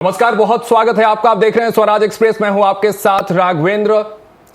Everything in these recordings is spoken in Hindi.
नमस्कार, बहुत स्वागत है आपका। आप देख रहे हैं स्वराज एक्सप्रेस। मैं हूं आपके साथ राघवेंद्र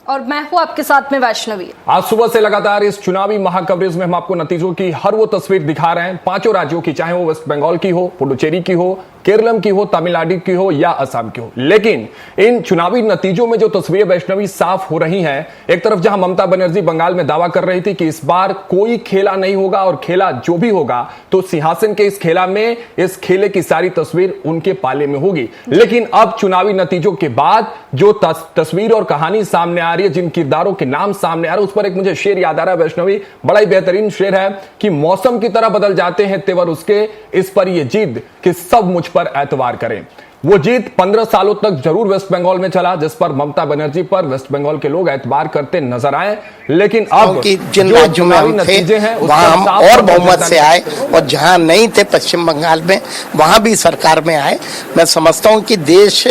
और मैं हूं आपके साथ में वैष्णवी। आज सुबह से लगातार इस चुनावी महाकवरेज में हम आपको नतीजों की हर वो तस्वीर दिखा रहे हैं, पांचों राज्यों की, चाहे वो वेस्ट बंगाल की हो, पुडुचेरी की हो, केरलम की हो, तमिलनाडु की हो या असम की हो। लेकिन इन चुनावी नतीजों में जो तस्वीरें वैष्णवी साफ हो रही हैं, एक तरफ जहां ममता बनर्जी बंगाल में दावा कर रही थी कि इस बार कोई खेला नहीं होगा और खेला जो भी होगा तो सिंहासन के इस खेला में, इस खेले की सारी तस्वीर उनके पाले में होगी। लेकिन अब चुनावी नतीजों के बाद जो तस्वीर और कहानी सामने आ रही है, जिन किरदारों के नाम सामने आ रहे हैं, उस पर एक मुझे शेर याद आ रहा है वैष्णवी, बड़ा ही बेहतरीन शेर है कि मौसम की तरह बदल जाते हैं तेवर उसके, इस पर यह जिद कि सब मुझ पर एतवार करें। वो जीत 15 सालों तक जरूर वेस्ट बंगाल में चला, जिस पर ममता बनर्जी पर वेस्ट बंगाल के लोग एतबार करते नजर आए। लेकिन अब जिन राज्यों में हम थे वहां हम और बहुमत से आए, और जहां नहीं थे पश्चिम बंगाल में वहां भी सरकार में आए। मैं समझता हूं कि देश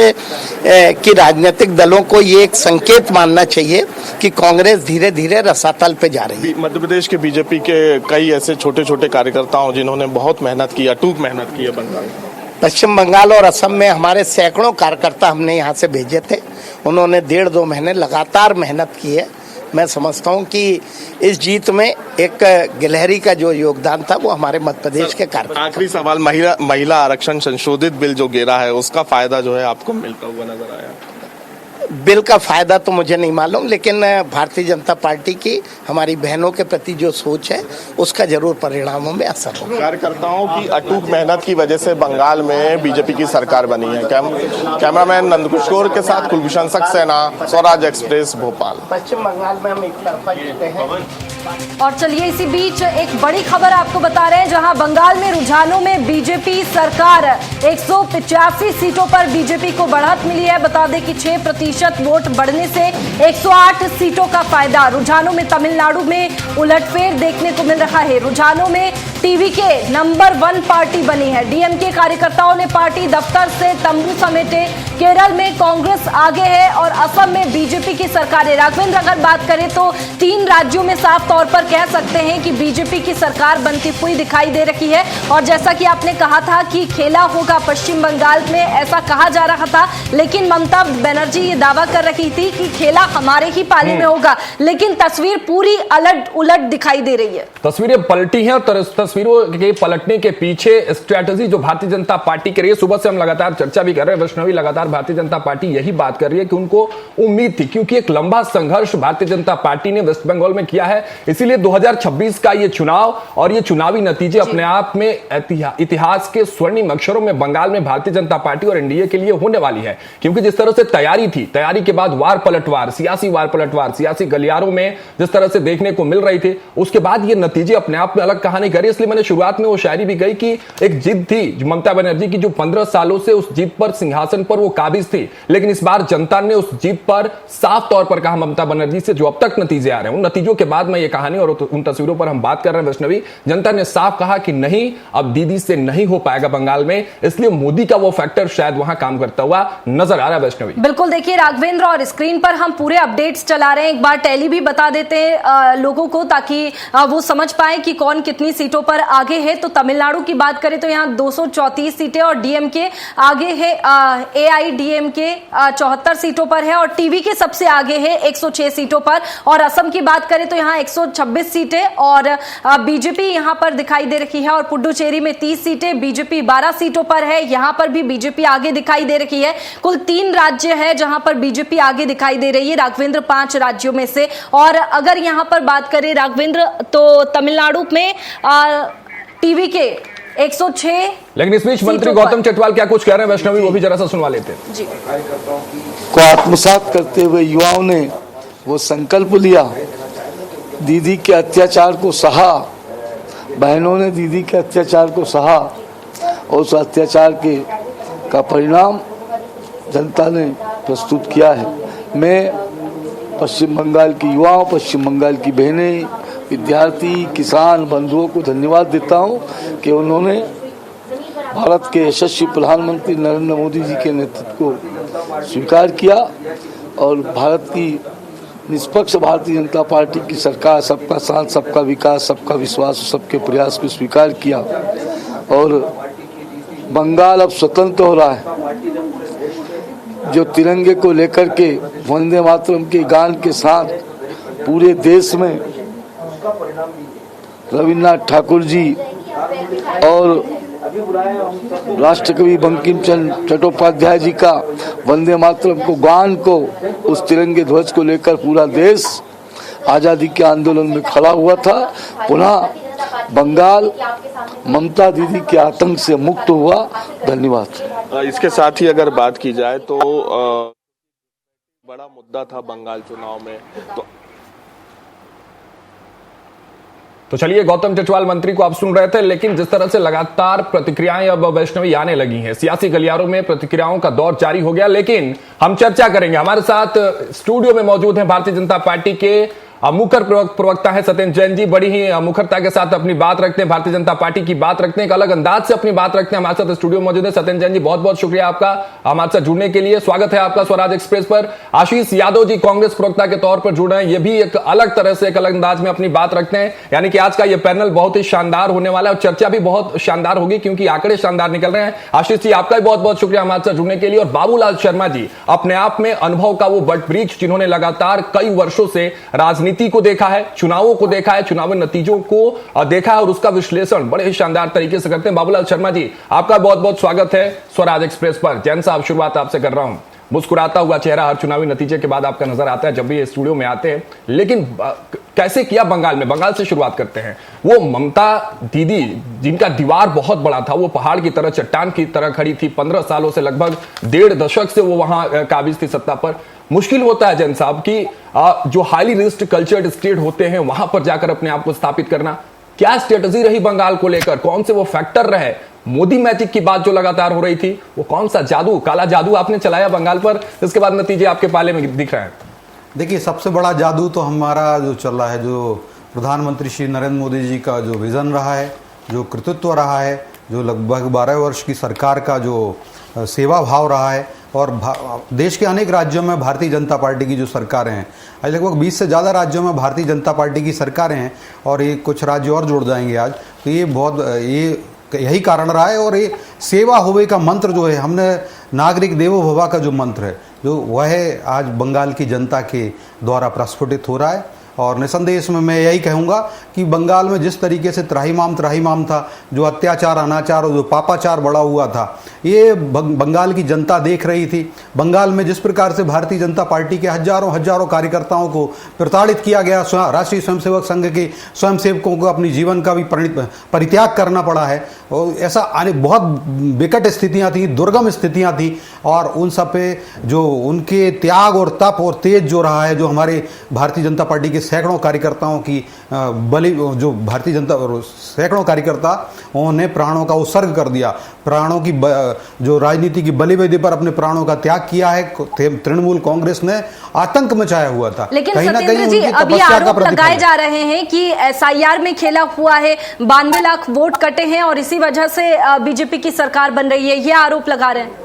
की राजनीतिक दलों को ये एक संकेत मानना चाहिए कि कांग्रेस धीरे धीरे रसातल पे जा रही है। मध्य प्रदेश के बीजेपी के कई ऐसे छोटे छोटे कार्यकर्ताओं जिन्होंने बहुत मेहनत की, अटूट मेहनत की है बंगाल में। पश्चिम बंगाल और असम में हमारे सैकड़ों कार्यकर्ता हमने यहाँ से भेजे थे। उन्होंने 1.5-2 महीने लगातार मेहनत की है। मैं समझता हूँ कि इस जीत में एक गिलहरी का जो योगदान था वो हमारे मध्य प्रदेश के कार्यकर्ता। आखिरी सवाल, महिला आरक्षण संशोधित बिल जो गिरा है, उसका फायदा जो है आपको मिलता हुआ नजर आया? बिल का फायदा तो मुझे नहीं मालूम, लेकिन भारतीय जनता पार्टी की हमारी बहनों के प्रति जो सोच है उसका जरूर परिणामों में असर होगा। कार्यकर्ताओं की अटूट मेहनत की वजह से बंगाल में बीजेपी की सरकार बनी है। कैमरामैन नंदकिशोर के साथ कुलभूषण सक्सेना, स्वराज एक्सप्रेस, भोपाल। पश्चिम बंगाल में हम एक तरफा जीते हैं। और चलिए इसी बीच एक बड़ी खबर आपको बता रहे हैं, जहां बंगाल में रुझानों में बीजेपी सरकार 185 सीटों पर बीजेपी को बढ़त मिली है। बता दें कि 6% वोट बढ़ने से 108 सीटों का फायदा। रुझानों में तमिलनाडु में उलटफेर देखने को मिल रहा है। रुझानों में टीवीके नंबर 1 पार्टी बनी है। डीएमके कार्यकर्ताओं ने पार्टी दफ्तर से तंबू समेटे। केरल में कांग्रेस आगे है और असम में बीजेपी की सरकार है। राघवेंद्र, अगर बात करें तो 3 राज्यों में साफ तौर पर कह सकते हैं कि बीजेपी की सरकार बनती हुई दिखाई दे रही है। और जैसा कि आपने कहा था कि खेला होगा पश्चिम बंगाल में, ऐसा कहा जा रहा था, लेकिन ममता बनर्जी ये दावा कर रही थी कि खेला हमारे ही पाले में होगा। लेकिन तस्वीर पूरी अलट उलट दिखाई दे रही है। तस्वीरें पलटी हैं और तस्वीरों के पलटने के पीछे स्ट्रैटेजी जो भारतीय जनता पार्टी कर रही है, सुबह से हम लगातार चर्चा भी कर रहे हैं वैष्णवी, लगातार भारतीय जनता पार्टी यही बात कर रही है कि उनको उम्मीद थी, क्योंकि एक लंबा संघर्ष भारतीय जनता पार्टी ने वेस्ट बंगाल में किया है। इसीलिए 2026 का ये चुनाव और ये चुनावी नतीजे अपने आप में इतिहास के स्वर्णिम अक्षरों में बंगाल में भारतीय जनता पार्टी और एनडीए के लिए होने वाली है। क्योंकि जिस तरह से तैयारी थी, तैयारी के बाद वार पलटवार, सियासी गलियारों में जिस तरह से देखने को मिल रही थी, उसके बाद ये नतीजे अपने आप में अलग कहानी करी। इसलिए मैंने शुरुआत में वो शायरी भी कही कि एक जिद थी ममता बनर्जी की, जो 15 सालों से उस जीत पर, सिंहासन पर वो काबिज थी। लेकिन इस बार जनता ने उस जीत पर साफ तौर पर कहा ममता बनर्जी से, जो अब तक नतीजे आ रहे हैं, उन नतीजों के बाद में ये कहानी और उन तस्वीरों पर हम बात कर रहे हैं वैष्णवी, जनता ने साफ कहा कि नहीं, अब दीदी से नहीं हो पाएगा बंगाल में। इसलिए मोदी का वो फैक्टर शायद वहां काम करता हुआ नजर आ रहा है वैष्णवी। बिल्कुल, देखिए राघवेंद्र, और स्क्रीन पर हम पूरे अपडेट्स चला रहे हैं। एक बार टैली भी बता देते हैं लोगों को, ताकि वो समझ पाए कि कौन कितनी सीटों पर आगे है। तो तमिलनाडु की बात करें तो यहाँ 234 सीटें और डीएमके आगे है। एआईडीएमके 74 सीटों पर है और टीवीके सबसे आगे है 106 सीटों पर। और असम की बात करें तो यहाँ 126 सीटें और बीजेपी यहाँ पर दिखाई दे रही है। और पुडुचेरी में 30 सीटें, बीजेपी 12 सीटों पर है, यहाँ पर भी बीजेपी आगे दिखाई दे रही है। कुल 3 राज्य है जहां पर बीजेपी आगे दिखाई दे रही है राघवेंद्र, 5 राज्यों में से। और अगर यहां पर बात करें राघवेंद्र तो तमिलनाडु में टीवीके 106। लेकिन इस बीच मंत्री गौतम चटवाल क्या कुछ कह रहे हैं वैष्णवी, वो भी जरा सा सुनवा लेते हैं जी। को आत्मसात करते हुए युवाओं ने वो संकल्प लिया, दीदी के अत्याचार को सहा, बहनों ने दीदी के अत्याचार को सहा और उस अत्याचार का परिणाम जनता ने प्रस्तुत किया है। मैं पश्चिम बंगाल की युवाओं, पश्चिम बंगाल की बहनें, विद्यार्थी, किसान बंधुओं को धन्यवाद देता हूं कि उन्होंने भारत के यशस्वी प्रधानमंत्री नरेंद्र मोदी जी के नेतृत्व को स्वीकार किया और भारत की निष्पक्ष भारतीय जनता पार्टी की सरकार, सबका साथ, सबका विकास, सबका विश्वास, सबके प्रयास को स्वीकार किया। और बंगाल अब स्वतंत्र हो रहा है, जो तिरंगे को लेकर के वंदे मातरम के गान के साथ पूरे देश में रविन्द्रनाथ ठाकुर जी और राष्ट्रकवि बंकिम चंद्र चट्टोपाध्याय जी का वंदे मातरम को गान को, उस तिरंगे ध्वज को लेकर पूरा देश आजादी के आंदोलन में खड़ा हुआ था। पुनः बंगाल ममता दीदी के आतंक से मुक्त हुआ। धन्यवाद। इसके साथ ही अगर बात की जाए तो बड़ा मुद्दा था बंगाल चुनाव में तो चलिए, गौतम चचवाल मंत्री को आप सुन रहे थे, लेकिन जिस तरह से लगातार प्रतिक्रियाएं अब वैष्णवी आने लगी हैं, सियासी गलियारों में प्रतिक्रियाओं का दौर जारी हो गया। लेकिन हम चर्चा करेंगे। हमारे साथ स्टूडियो में मौजूद हैं भारतीय जनता पार्टी के मुखर प्रवक्ता है सत्येंद्र जैन जी। बड़ी ही मुखरता के साथ अपनी बात रखते हैं, भारतीय जनता पार्टी की बात रखते हैं, एक अलग अंदाज से अपनी बात रखते हैं। हमारे साथ स्टूडियो में मौजूद है सत्येंद्र जैन जी। बहुत बहुत शुक्रिया आपका हमारे साथ जुड़ने के लिए। स्वागत है आपका स्वराज एक्सप्रेस पर। आशीष यादव जी कांग्रेस प्रवक्ता के तौर पर जुड़ रहे हैं, ये भी एक अलग तरह से, एक अलग अंदाज में अपनी बात रखते हैं। यानी कि आज का ये पैनल बहुत ही शानदार होने वाला है और चर्चा भी बहुत शानदार होगी, क्योंकि आंकड़े शानदार निकल रहे हैं। आशीष जी, आपका भी बहुत बहुत शुक्रिया हमारे साथ जुड़ने के लिए। और बाबूलाल शर्मा जी, अपने आप में अनुभव का वो वट वृक्ष, जिन्होंने लगातार कई वर्षों से राजनीति को देखा है, चुनावों को देखा है, चुनावी नतीजों को देखा है और उसका विश्लेषण बड़े ही शानदार तरीके से करते हैं। बाबूलाल शर्मा जी, आपका बहुत बहुत स्वागत है स्वराज एक्सप्रेस पर। जैन साहब, शुरुआत आपसे कर रहा हूं। मुस्कुराता हुआ चेहरा हर चुनावी नतीजे के बाद आपका नजर आता है जब भी स्टूडियो में आते हैं, लेकिन कैसे किया बंगाल में? बंगाल से शुरुआत करते हैं। वो ममता दीदी, जिनका दीवार बहुत बड़ा था, वो पहाड़ की तरह, चट्टान की तरह खड़ी थी। 15 सालों से, लगभग 1.5 दशक से वो वहां काबिज थी सत्ता पर। मुश्किल होता है जैन साहब कि जो हाईली रिस्क कल्चर्ड स्टेट होते हैं, वहां पर जाकर अपने आप को स्थापित करना। क्या स्ट्रेटजी रही बंगाल को लेकर? कौन से वो फैक्टर रहे? मोदी मैजिक की बात जो लगातार हो रही थी, वो कौन सा जादू, काला जादू आपने चलाया बंगाल पर, इसके बाद नतीजे आपके पाले में दिख रहे हैं? देखिए, सबसे बड़ा जादू तो हमारा जो चल रहा है, जो प्रधानमंत्री श्री नरेंद्र मोदी जी का जो विजन रहा है, जो कृतित्व रहा है, जो लगभग 12 वर्ष की सरकार का जो सेवा भाव रहा है, और देश के अनेक राज्यों में भारतीय जनता पार्टी की जो सरकारें हैं, आज लगभग 20 से ज़्यादा राज्यों में भारतीय जनता पार्टी की सरकारें हैं, और ये कुछ राज्य और जुड़ जाएंगे आज। तो ये यही कारण रहा है। और ये सेवा होवे का मंत्र जो है, हमने नागरिक देवो भव का जो मंत्र है, जो वह आज बंगाल की जनता के द्वारा प्रस्फुटित हो रहा है। और निसंदेह इसमें मैं यही कहूँगा कि बंगाल में जिस तरीके से त्राहिमाम था, जो अत्याचार, अनाचार और जो पापाचार बढ़ा हुआ था, ये बंगाल की जनता देख रही थी। बंगाल में जिस प्रकार से भारतीय जनता पार्टी के हजारों कार्यकर्ताओं को प्रताड़ित किया गया, राष्ट्रीय स्वयंसेवक संघ के स्वयंसेवकों को अपनी जीवन का भी परित्याग करना पड़ा है, और ऐसा बहुत विकट स्थितियाँ थी, दुर्गम स्थितियाँ थी। और उन सब पे जो उनके त्याग और तप और तेज जो रहा है, जो हमारे भारतीय जनता पार्टी के सैकड़ों कार्यकर्ताओं की जो भारतीय जनता सैकड़ों कार्यकर्ता उन्होंने प्राणों का उत्सर्ग कर दिया, प्राणों की जो राजनीति की बलिवेदी पर अपने प्राणों का त्याग किया है। तृणमूल कांग्रेस ने आतंक मचाया हुआ था। लेकिन सत्येंद्र जी, अभी आरोप लगाए जा रहे हैं कि SIR में खेला हुआ है, 92 लाख वोट कटे हैं और इसी वजह से बीजेपी की सरकार बन रही है, ये आरोप लगा रहे हैं।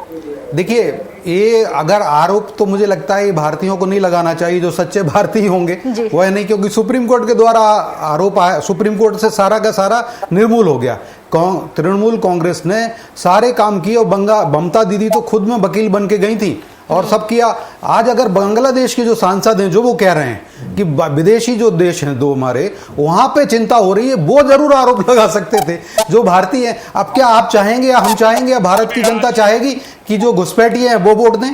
देखिए, ये अगर आरोप तो मुझे लगता है भारतीयों को नहीं लगाना चाहिए, जो सच्चे भारतीय होंगे वह नहीं, क्योंकि सुप्रीम कोर्ट के द्वारा आरोप आया, सुप्रीम कोर्ट से सारा का सारा निर्मूल हो गया। तृणमूल कांग्रेस ने सारे काम किए और ममता दीदी तो खुद में वकील बन के गई थी और सब किया। आज अगर बांग्लादेश के जो सांसद हैं, जो वो कह रहे हैं कि विदेशी जो देश हैं दो हमारे, वहां पे चिंता हो रही है, वो जरूर आरोप लगा सकते थे जो भारतीय हैं। अब क्या आप चाहेंगे या हम चाहेंगे या भारत की जनता चाहेगी कि जो घुसपैठिए हैं वो वोट दें?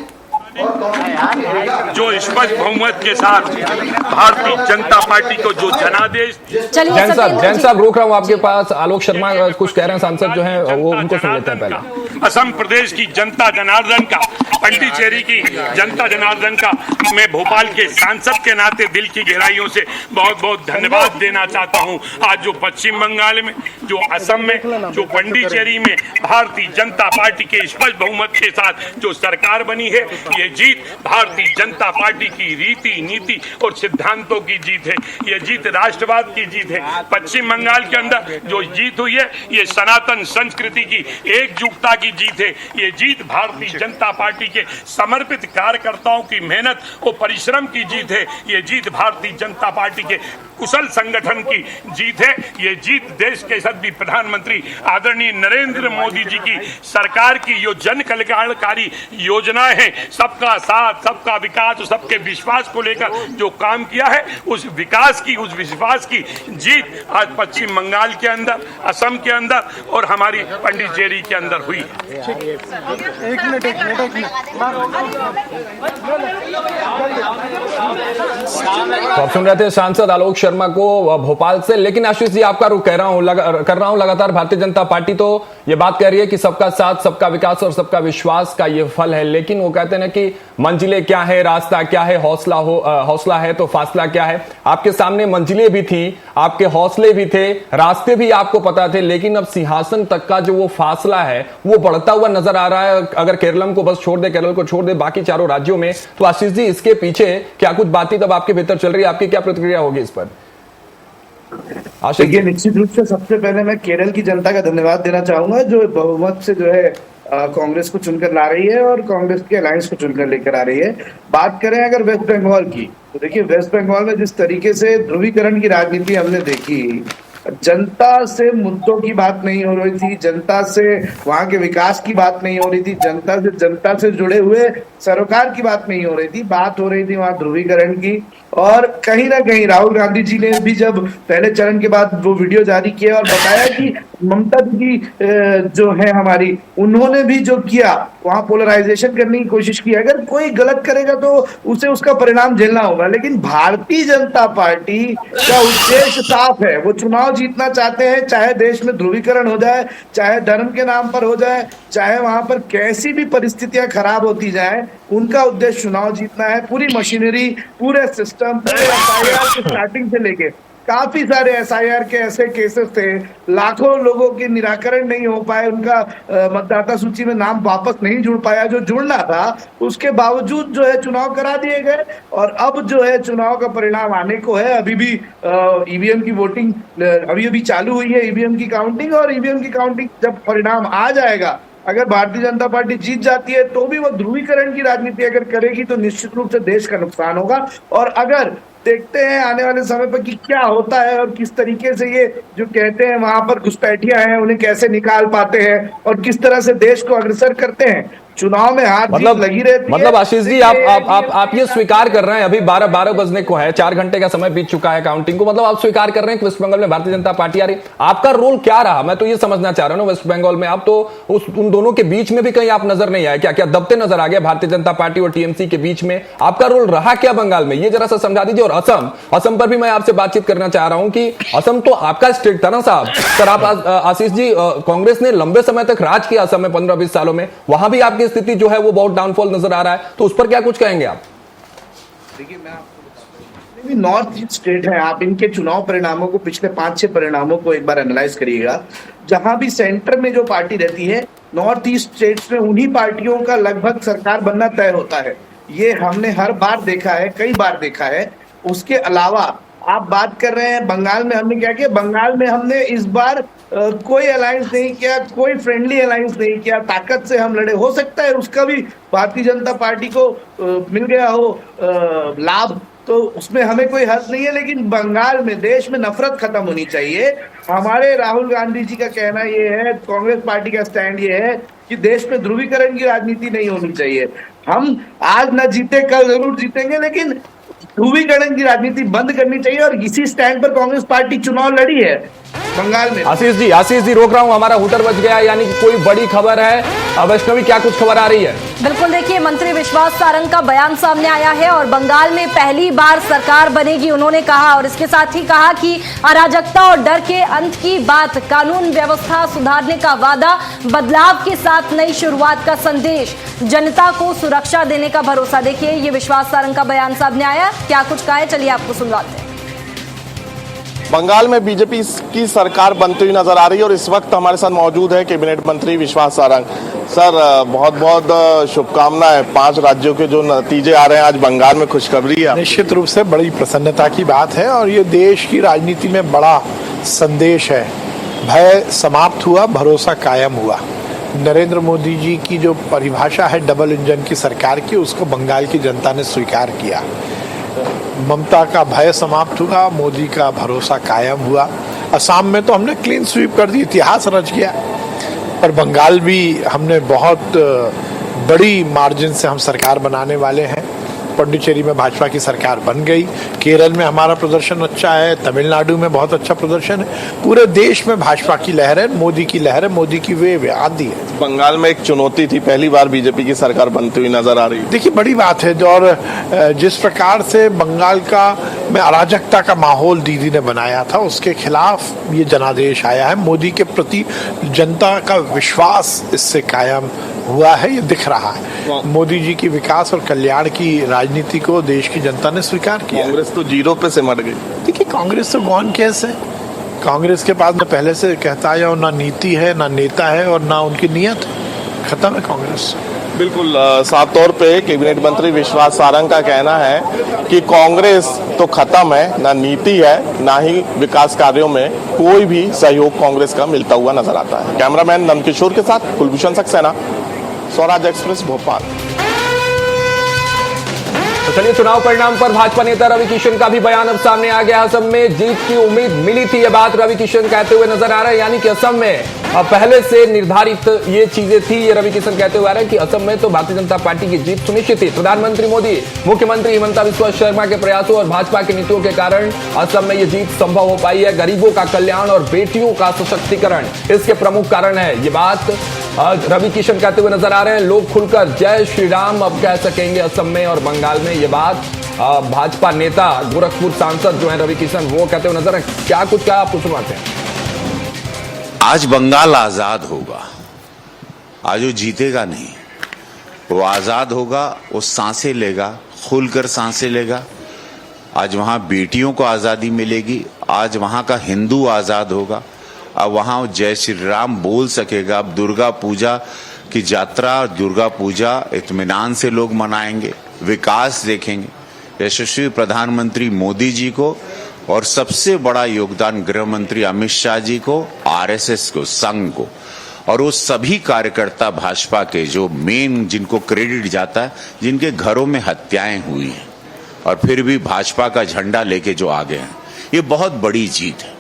जो स्पष्ट बहुमत के साथ भारतीय जनता पार्टी को जो जनादेश। जैन साहब रोक रहा हूँ आपके पास। आलोक शर्मा कुछ कह रहे हैं, सांसद जो हैं, वो उनको सुन लेते हैं पहले। असम प्रदेश की जनता जनार्दन का, पंडिचेरी की जनता जनार्दन का मैं भोपाल के सांसद के नाते दिल की गहराइयों से बहुत बहुत धन्यवाद देना चाहता हूं। आज जो पश्चिम बंगाल में, जो असम में, जो पंडिचेरी में भारतीय जनता पार्टी के स्पष्ट बहुमत के साथ जो सरकार बनी है, ये जीत भारतीय जनता पार्टी की रीति नीति और सिद्धांतों की जीत है। ये जीत राष्ट्रवाद की जीत है। पश्चिम बंगाल के अंदर जो जीत हुई है, ये सनातन संस्कृति की, एकजुटता की जीत है, ये जीत भारतीय जनता पार्टी के समर्पित कार्यकर्ताओं की मेहनत और परिश्रम की जीत है। ये जीत भारतीय जनता पार्टी के कुशल संगठन की जीत है। ये जीत देश के यशस्वी प्रधानमंत्री आदरणीय नरेंद्र मोदी जी की सरकार की जो जन कल्याणकारी योजनाएं हैं, सबका साथ, सबका विकास और सबके विश्वास को लेकर जो काम किया है, उस विकास की, उस विश्वास की जीत आज पश्चिम बंगाल के अंदर, असम के अंदर और हमारी पंडिचेरी के अंदर हुई है। तो आप सुन रहे थे सांसद आलोक शर्मा को भोपाल से। लेकिन आशीष जी, आपका रुख कर रहा हूं लगातार भारतीय जनता पार्टी तो ये बात कह रही है कि सबका साथ, सबका विकास और सबका विश्वास का ये फल है, लेकिन वो कहते हैं ना कि मंजिलें क्या है, रास्ता क्या है, हौसला है तो फासला क्या है। आपके सामने मंजिलें भी थी, आपके हौसले भी थे, रास्ते भी आपको पता थे, लेकिन अब सिंहासन तक का जो वो फासला है वो बढ़ता हुआ नजर आ रहा है। अगर केरल को बस छोड़ दे, केरल को छोड़ दे, बाकी चारों राज्यों में, तो आशीष जी इसके पीछे क्या कुछ बातें तब आपके भीतर चल रही है, आपकी क्या प्रतिक्रिया होगी इस पर? देखिए, निश्चित रूप से सबसे पहले मैं केरल की जनता का धन्यवाद देना चाहूंगा जो बहुमत से जो है कांग्रेस को चुनकर ला रही है और कांग्रेस के अलायंस को चुनकर लेकर आ रही है। बात करें अगर वेस्ट बंगाल की, तो देखिए वेस्ट बंगाल में जिस तरीके से ध्रुवीकरण की राजनीति हमने देखी, जनता से मुद्दों की बात नहीं हो रही थी, जनता से वहां के विकास की बात नहीं हो रही थी, जनता से जुड़े हुए सरोकार की बात नहीं हो रही थी, बात हो रही थी वहां ध्रुवीकरण की। और कहीं ना कहीं राहुल गांधी जी ने भी जब पहले चरण के बाद वो वीडियो जारी किया और बताया कि ममता जी जो है हमारी, उन्होंने भी जो किया वहां पोलराइजेशन करने की कोशिश की। अगर कोई गलत करेगा तो उसे उसका परिणाम झेलना होगा, लेकिन भारतीय जनता पार्टी का उद्देश्य साफ है, वो चुनाव जीतना चाहते हैं, चाहे देश में ध्रुवीकरण हो जाए, चाहे धर्म के नाम पर हो जाए, चाहे वहां पर कैसी भी परिस्थितियां खराब होती जाए, उनका उद्देश्य चुनाव जीतना है। पूरी मशीनरी, पूरे सिस्टम, पूरे एसआईआर के स्टार्टिंग से लेके काफी सारे एसआईआर के ऐसे केसेस थे, लाखों लोगों के निराकरण नहीं हो पाए, उनका मतदाता सूची में नाम वापस नहीं जुड़ पाया जो जुड़ना था, उसके बावजूद जो है चुनाव करा दिए गए। और अब जो है चुनाव का परिणाम आने को है, अभी भी ईवीएम की वोटिंग अभी चालू हुई है, ईवीएम की काउंटिंग, और ईवीएम की काउंटिंग जब परिणाम आ जाएगा, अगर भारतीय जनता पार्टी जीत जाती है तो भी वो ध्रुवीकरण की राजनीति अगर करेगी तो निश्चित रूप से देश का नुकसान होगा। और अगर देखते हैं आने वाले समय पर कि क्या होता है और किस तरीके से ये जो कहते हैं वहां पर घुसपैठियां हैं उन्हें कैसे निकाल पाते हैं और किस तरह से देश को अग्रसर करते हैं, चुनाव में हाथ लगी रहती है। मतलब आशीष जी, आप ये स्वीकार कर रहे हैं, अभी 12 बजने को है, 4 घंटे का समय बीत चुका है काउंटिंग को, मतलब आप स्वीकार कर रहे हैं कि वेस्ट बंगाल में भारतीय जनता पार्टी आ रही, आपका रोल क्या रहा? मैं तो ये समझना चाह रहा हूं ना, वेस्ट बंगाल में आप तो उन दोनों के बीच में भी कहीं आप नजर नहीं आए, क्या दबते नजर आ गए भारतीय जनता पार्टी और टीएमसी के बीच में? आपका रोल रहा क्या बंगाल में, ये जरा सा समझा दीजिए। और असम पर भी मैं आपसे बातचीत करना चाह रहा हूं कि असम तो आपका स्टेट था ना साहब। सर आप आशीष जी, कांग्रेस ने लंबे समय तक राज किया असम में 15-20 सालों में, वहां भी आपकी स्थिति जो है वो बहुत डाउनफॉल नजर आ रहा है, तो उस पर क्या कुछ कहेंगे आप? देखिए, मैं आपको नॉर्थ ईस्ट स्टेट है, आप इनके चुनाव परिणामों को, पिछले 5-6 परिणामों को एक बार एनालाइज करिएगा। जहां भी सेंटर में जो पार्टी रहती है, नॉर्थ ईस्ट स्टेट्स में उन्हीं पार्टियों का लगभग सरकार बनना तय होता है। ये हमने हर बार देखा है, कई बार देखा है। उसके अलावा आप बात कर रहे हैं बंगाल में, हमने क्या किया? बंगाल में हमने इस बार कोई अलायंस नहीं किया, कोई फ्रेंडली अलायंस नहीं किया, ताकत से हम लड़े। हो सकता है उसका भी भारतीय जनता पार्टी को मिल गया हो लाभ, तो उसमें हमें कोई हर्ज नहीं है, लेकिन बंगाल में, देश में नफरत खत्म होनी चाहिए। हमारे राहुल गांधी जी का कहना ये है, कांग्रेस पार्टी का स्टैंड ये है कि देश में ध्रुवीकरण की राजनीति नहीं होनी चाहिए। हम आज न जीते, कल जरूर जीतेंगे, लेकिन ध्रुवीकरण की राजनीति बंद करनी चाहिए। और इसी स्टैंड पर कांग्रेस पार्टी चुनाव लड़ी है बंगाल में। आशीष जी रोक रहा हूं, हमारा हुटर बच गया, यानी कि कोई बड़ी खबर है। वैष्णवी, क्या कुछ खबर आ रही है? बिल्कुल, देखिए मंत्री विश्वास सारंग का बयान सामने आया है और बंगाल में पहली बार सरकार बनेगी उन्होंने कहा, और इसके साथ ही कहा कि अराजकता और डर के अंत की बात, कानून व्यवस्था सुधारने का वादा, बदलाव के साथ नई शुरुआत का संदेश, जनता को सुरक्षा देने का भरोसा। देखिए ये विश्वास सारंग का बयान सामने आया, क्या कुछ कहा है, चलिए आपको सुनवाते हैं। बंगाल में बीजेपी की सरकार बनती हुई नजर आ रही है और इस वक्त हमारे साथ मौजूद है कैबिनेट मंत्री विश्वास सारंग। सर, बहुत बहुत शुभकामनाएं। 5 राज्यों के जो नतीजे आ रहे हैं, आज बंगाल में खुशखबरी है। निश्चित रूप से बड़ी प्रसन्नता की बात है और ये देश की राजनीति में बड़ा संदेश है। भय समाप्त हुआ, भरोसा कायम हुआ। नरेंद्र मोदी जी की जो परिभाषा है डबल इंजन की सरकार की, उसको बंगाल की जनता ने स्वीकार किया। ममता का भय समाप्त हुआ, मोदी का भरोसा कायम हुआ। असम में तो हमने क्लीन स्वीप कर दी, इतिहास रच गया, पर बंगाल भी हमने बहुत बड़ी मार्जिन से हम सरकार बनाने वाले हैं। पुडुचेरी में भाजपा की सरकार बन गई, केरल में हमारा प्रदर्शन अच्छा है, तमिलनाडु में बहुत अच्छा प्रदर्शन है। पूरे देश में भाजपा की लहर है, मोदी की लहर है, मोदी की वेव आदि है। बंगाल में एक चुनौती थी, पहली बार बीजेपी की सरकार बनती हुई नजर आ रही है। देखिए, बड़ी बात है और जिस प्रकार से बंगाल का में अराजकता का माहौल दीदी ने बनाया था, उसके खिलाफ ये जनादेश आया है। मोदी के प्रति जनता का विश्वास इससे कायम हुआ है, ये दिख रहा है। मोदी जी की विकास और कल्याण की राजनीति को देश की जनता ने स्वीकार किया। कांग्रेस तो जीरो पे सिमट गई। देखिए, कांग्रेस तो गॉन केस है। कांग्रेस के पास न पहले से कहता है ना नीति है, ना नेता है और ना उनकी नीयत। खत्म है कांग्रेस। बिल्कुल साफ तौर पे कैबिनेट मंत्री विश्वास सारंग का कहना है कि कांग्रेस तो खत्म है, ना नीति है, ना ही विकास कार्यों में कोई भी सहयोग कांग्रेस का मिलता हुआ नजर आता है। कैमरामैन नंदकिशोर के साथ कुलभूषण सक्सेना, स्वराज एक्सप्रेस, भोपाल। तो चलिए, चुनाव परिणाम पर भाजपा नेता रवि किशन का भी बयान अब सामने आ गया। असम में जीत की उम्मीद मिली थी, ये बात रवि किशन कहते हुए नजर आ रहा है। यानी कि असम में पहले से निर्धारित ये चीजें थी, ये रवि किशन कहते हुए आ रहे हैं कि असम में तो भारतीय जनता पार्टी की जीत सुनिश्चित थी। प्रधानमंत्री मोदी, मुख्यमंत्री हिमंता बिस्वा शर्मा के प्रयासों और भाजपा की नीतियों के कारण असम में ये जीत संभव हो पाई है। गरीबों का कल्याण और बेटियों का सशक्तिकरण इसके प्रमुख कारण है। ये बात रवि किशन कहते हुए नजर आ रहे हैं। लोग खुलकर जय श्री राम अब कह सकेंगे असम में और बंगाल में। ये बात भाजपा नेता गोरखपुर सांसद जो है रवि किशन, वो कहते हुए नजर है। क्या कुछ क्या आपको सुनवाते हैं? आज बंगाल आजाद होगा। आज वो जीतेगा नहीं, वो आजाद होगा, वो सांसें लेगा, खुलकर सांसें लेगा। आज वहां बेटियों को आजादी मिलेगी, आज वहां का हिंदू आजाद होगा। अब वहां जय श्री राम बोल सकेगा। अब दुर्गा पूजा की यात्रा, दुर्गा पूजा इत्मीनान से लोग मनाएंगे, विकास देखेंगे। यशस्वी प्रधानमंत्री मोदी जी को और सबसे बड़ा योगदान गृह मंत्री अमित शाह जी को, आरएसएस को, संघ को और वो सभी कार्यकर्ता भाजपा के जो मेन जिनको क्रेडिट जाता है, जिनके घरों में हत्याएं हुई हैं और फिर भी भाजपा का झंडा लेके जो आगे हैं, ये बहुत बड़ी जीत है।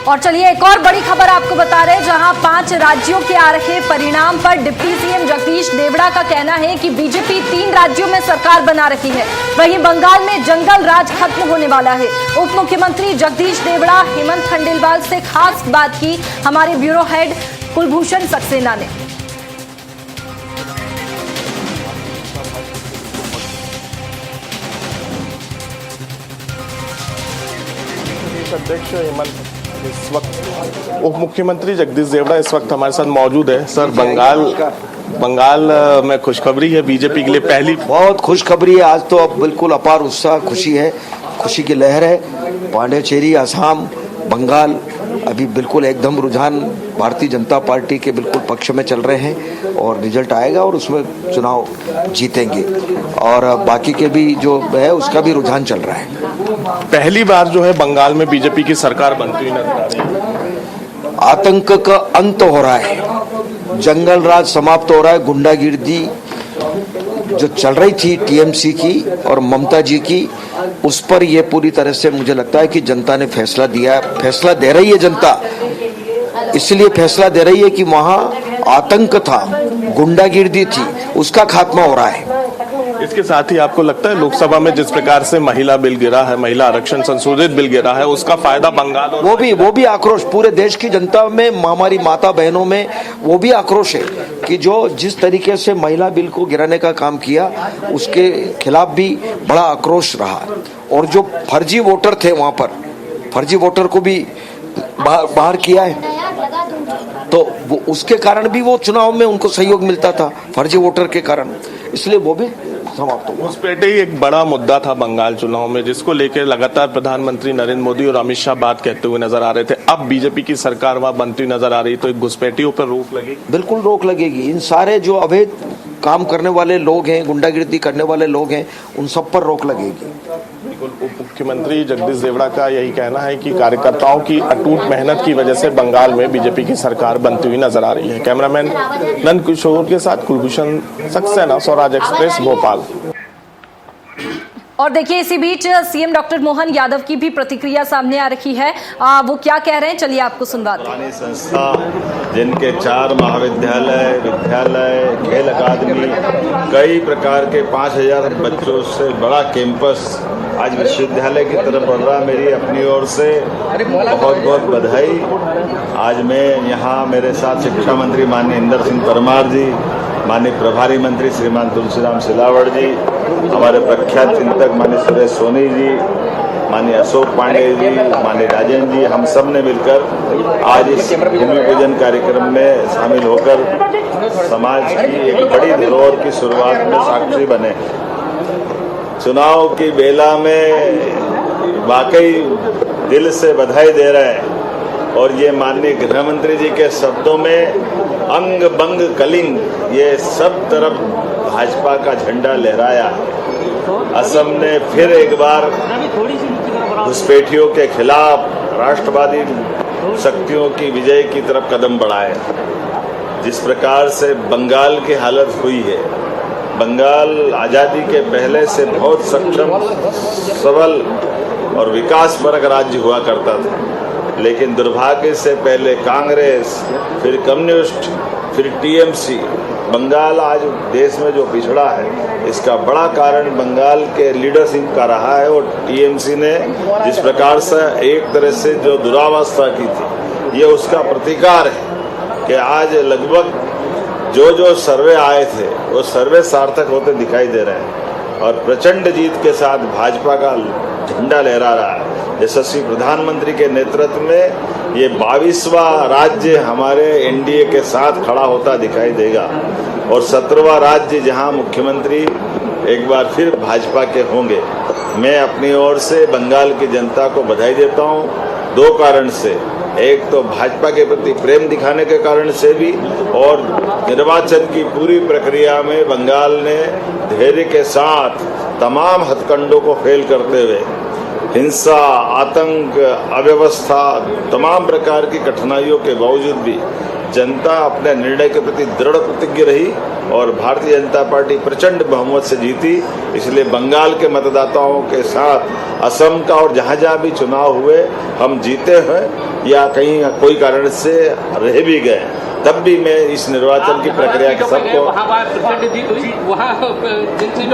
और चलिए, एक और बड़ी खबर आपको बता रहे हैं, जहां 5 राज्यों के आ रहे परिणाम पर डिप्टी सीएम जगदीश देवड़ा का कहना है कि बीजेपी 3 राज्यों में सरकार बना रही है। वहीं बंगाल में जंगल राज खत्म होने वाला है। उप मुख्यमंत्री जगदीश देवड़ा, हेमंत खंडेलवाल से खास बात की हमारे ब्यूरो हेड कुलभूषण सक्सेना ने। अध्यक्ष हेमंत इस वक्त, उप मुख्यमंत्री जगदीश देवड़ा इस वक्त हमारे साथ मौजूद है। सर, बंगाल में खुशखबरी है बीजेपी के लिए, पहली बहुत खुशखबरी है। आज तो अब बिल्कुल अपार उत्साह, खुशी है, खुशी की लहर है। पांडिचेरी, असम, बंगाल अभी बिल्कुल एकदम रुझान भारतीय जनता पार्टी के बिल्कुल पक्ष में चल रहे हैं और रिजल्ट आएगा और उसमें चुनाव जीतेंगे। और बाकी के भी जो है उसका भी रुझान चल रहा है। पहली बार जो है बंगाल में बीजेपी की सरकार बनती हुई नजर आ रही है। आतंक का अंत हो रहा है, जंगल राज समाप्त हो रहा है। गुंडागिर्दी जो चल रही थी टीएमसी की और ममता जी की, उस पर ये पूरी तरह से मुझे लगता है कि जनता ने फैसला दिया है। फैसला दे रही है जनता, इसलिए फैसला दे रही है कि वहां आतंक था, गुंडागिर्दी थी, उसका खात्मा हो रहा है। इसके साथ ही आपको लगता है लोकसभा में जिस प्रकार से महिला बिल गिरा है, महिला आरक्षण संशोधित बिल गिरा है, उसका फायदा बंगाल और वो भी आक्रोश पूरे देश की जनता में, हमारी माता बहनों में वो भी आक्रोश है कि जो जिस तरीके से महिला बिल को गिराने का काम किया उसके खिलाफ भी बड़ा आक्रोश रहा। और जो फर्जी वोटर थे वहां पर, फर्जी वोटर को भी बाहर किया है, तो वो उसके कारण भी वो चुनाव में उनको सहयोग मिलता था, फर्जी वोटर के कारण, इसलिए वो भी समाप्त हो। घुसपैठे ही एक बड़ा मुद्दा था बंगाल चुनाव में, जिसको लेकर लगातार प्रधानमंत्री नरेंद्र मोदी और अमित शाह बात कहते हुए नजर आ रहे थे। अब बीजेपी की सरकार वहां बनती हुई नजर आ रही, तो एक घुसपैठियों पर रोक लगेगी? बिल्कुल रोक लगेगी। इन सारे जो अवैध काम करने वाले लोग हैं, गुंडागिर्दी करने वाले लोग हैं, उन सब पर रोक लगेगी। बिल्कुल। मुख्यमंत्री जगदीश देवड़ा का यही कहना है कि कार्यकर्ताओं की अटूट मेहनत की वजह से बंगाल में बीजेपी की सरकार बनती हुई नजर आ रही है। कैमरामैन नंद किशोर के साथ कुलभूषण सक्सेना, स्वराज एक्सप्रेस, भोपाल। और देखिए इसी बीच सीएम डॉक्टर मोहन यादव की भी प्रतिक्रिया सामने आ रही है। वो क्या कह रहे हैं, चलिए आपको सुनवाते हैं। पुरानी संस्था जिनके 4 महाविद्यालय, विद्यालय, खेल अकादमी, कई प्रकार के 5000 बच्चों से बड़ा कैंपस आज विश्वविद्यालय की तरफ बढ़ रहा। मेरी अपनी ओर से बहुत बहुत बधाई। आज मैं यहाँ मेरे साथ शिक्षा मंत्री माननीय इंदर सिंह परमार जी, माननीय प्रभारी मंत्री श्रीमान तुलसीराम सिलावट जी, हमारे प्रख्यात चिंतक माननीय सुरेश सोनी जी, माननीय अशोक पांडे जी, माननीय राजेंद्र जी, हम सब ने मिलकर आज इस भूमि पूजन कार्यक्रम में शामिल होकर समाज की एक बड़ी धरोहर की शुरुआत में साक्षी बने। चुनाव की बेला में वाकई दिल से बधाई दे रहे हैं और ये माननीय गृह मंत्री जी के शब्दों में अंग बंग कलिंग ये सब तरफ भाजपा का झंडा लहराया। असम ने फिर एक बार घुसपैठियों के खिलाफ राष्ट्रवादी शक्तियों की विजय की तरफ कदम बढ़ाए। जिस प्रकार से बंगाल की हालत हुई है, बंगाल आजादी के पहले से बहुत सक्षम, सबल और विकासपरक राज्य हुआ करता था, लेकिन दुर्भाग्य से पहले कांग्रेस, फिर कम्युनिस्ट, फिर टीएमसी, बंगाल आज देश में जो पिछड़ा है इसका बड़ा कारण बंगाल के लीडरशिप का रहा है। और टीएमसी ने जिस प्रकार से एक तरह से जो दुरावस्था की थी, ये उसका प्रतिकार है कि आज लगभग जो सर्वे आए थे वो सर्वे सार्थक होते दिखाई दे रहे हैं और प्रचंड जीत के साथ भाजपा का झंडा लहरा रहा है। यशस्वी प्रधानमंत्री के नेतृत्व में ये 22वां राज्य हमारे एनडीए के साथ खड़ा होता दिखाई देगा और 17वां राज्य जहां मुख्यमंत्री एक बार फिर भाजपा के होंगे। मैं अपनी ओर से बंगाल की जनता को बधाई देता हूं 2 कारण से। एक तो भाजपा के प्रति प्रेम दिखाने के कारण से भी और निर्वाचन की पूरी प्रक्रिया में बंगाल ने धैर्य के साथ तमाम हथकंडों को फेल करते हुए हिंसा, आतंक, अव्यवस्था, तमाम प्रकार की कठिनाइयों के बावजूद भी जनता अपने निर्णय के प्रति दृढ़ प्रतिज्ञ रही और भारतीय जनता पार्टी प्रचंड बहुमत से जीती। इसलिए बंगाल के मतदाताओं के साथ असम का और जहां जहां भी चुनाव हुए हम जीते हैं या कहीं कोई कारण से रह भी गए, तब भी मैं इस निर्वाचन की प्रक्रिया के सबको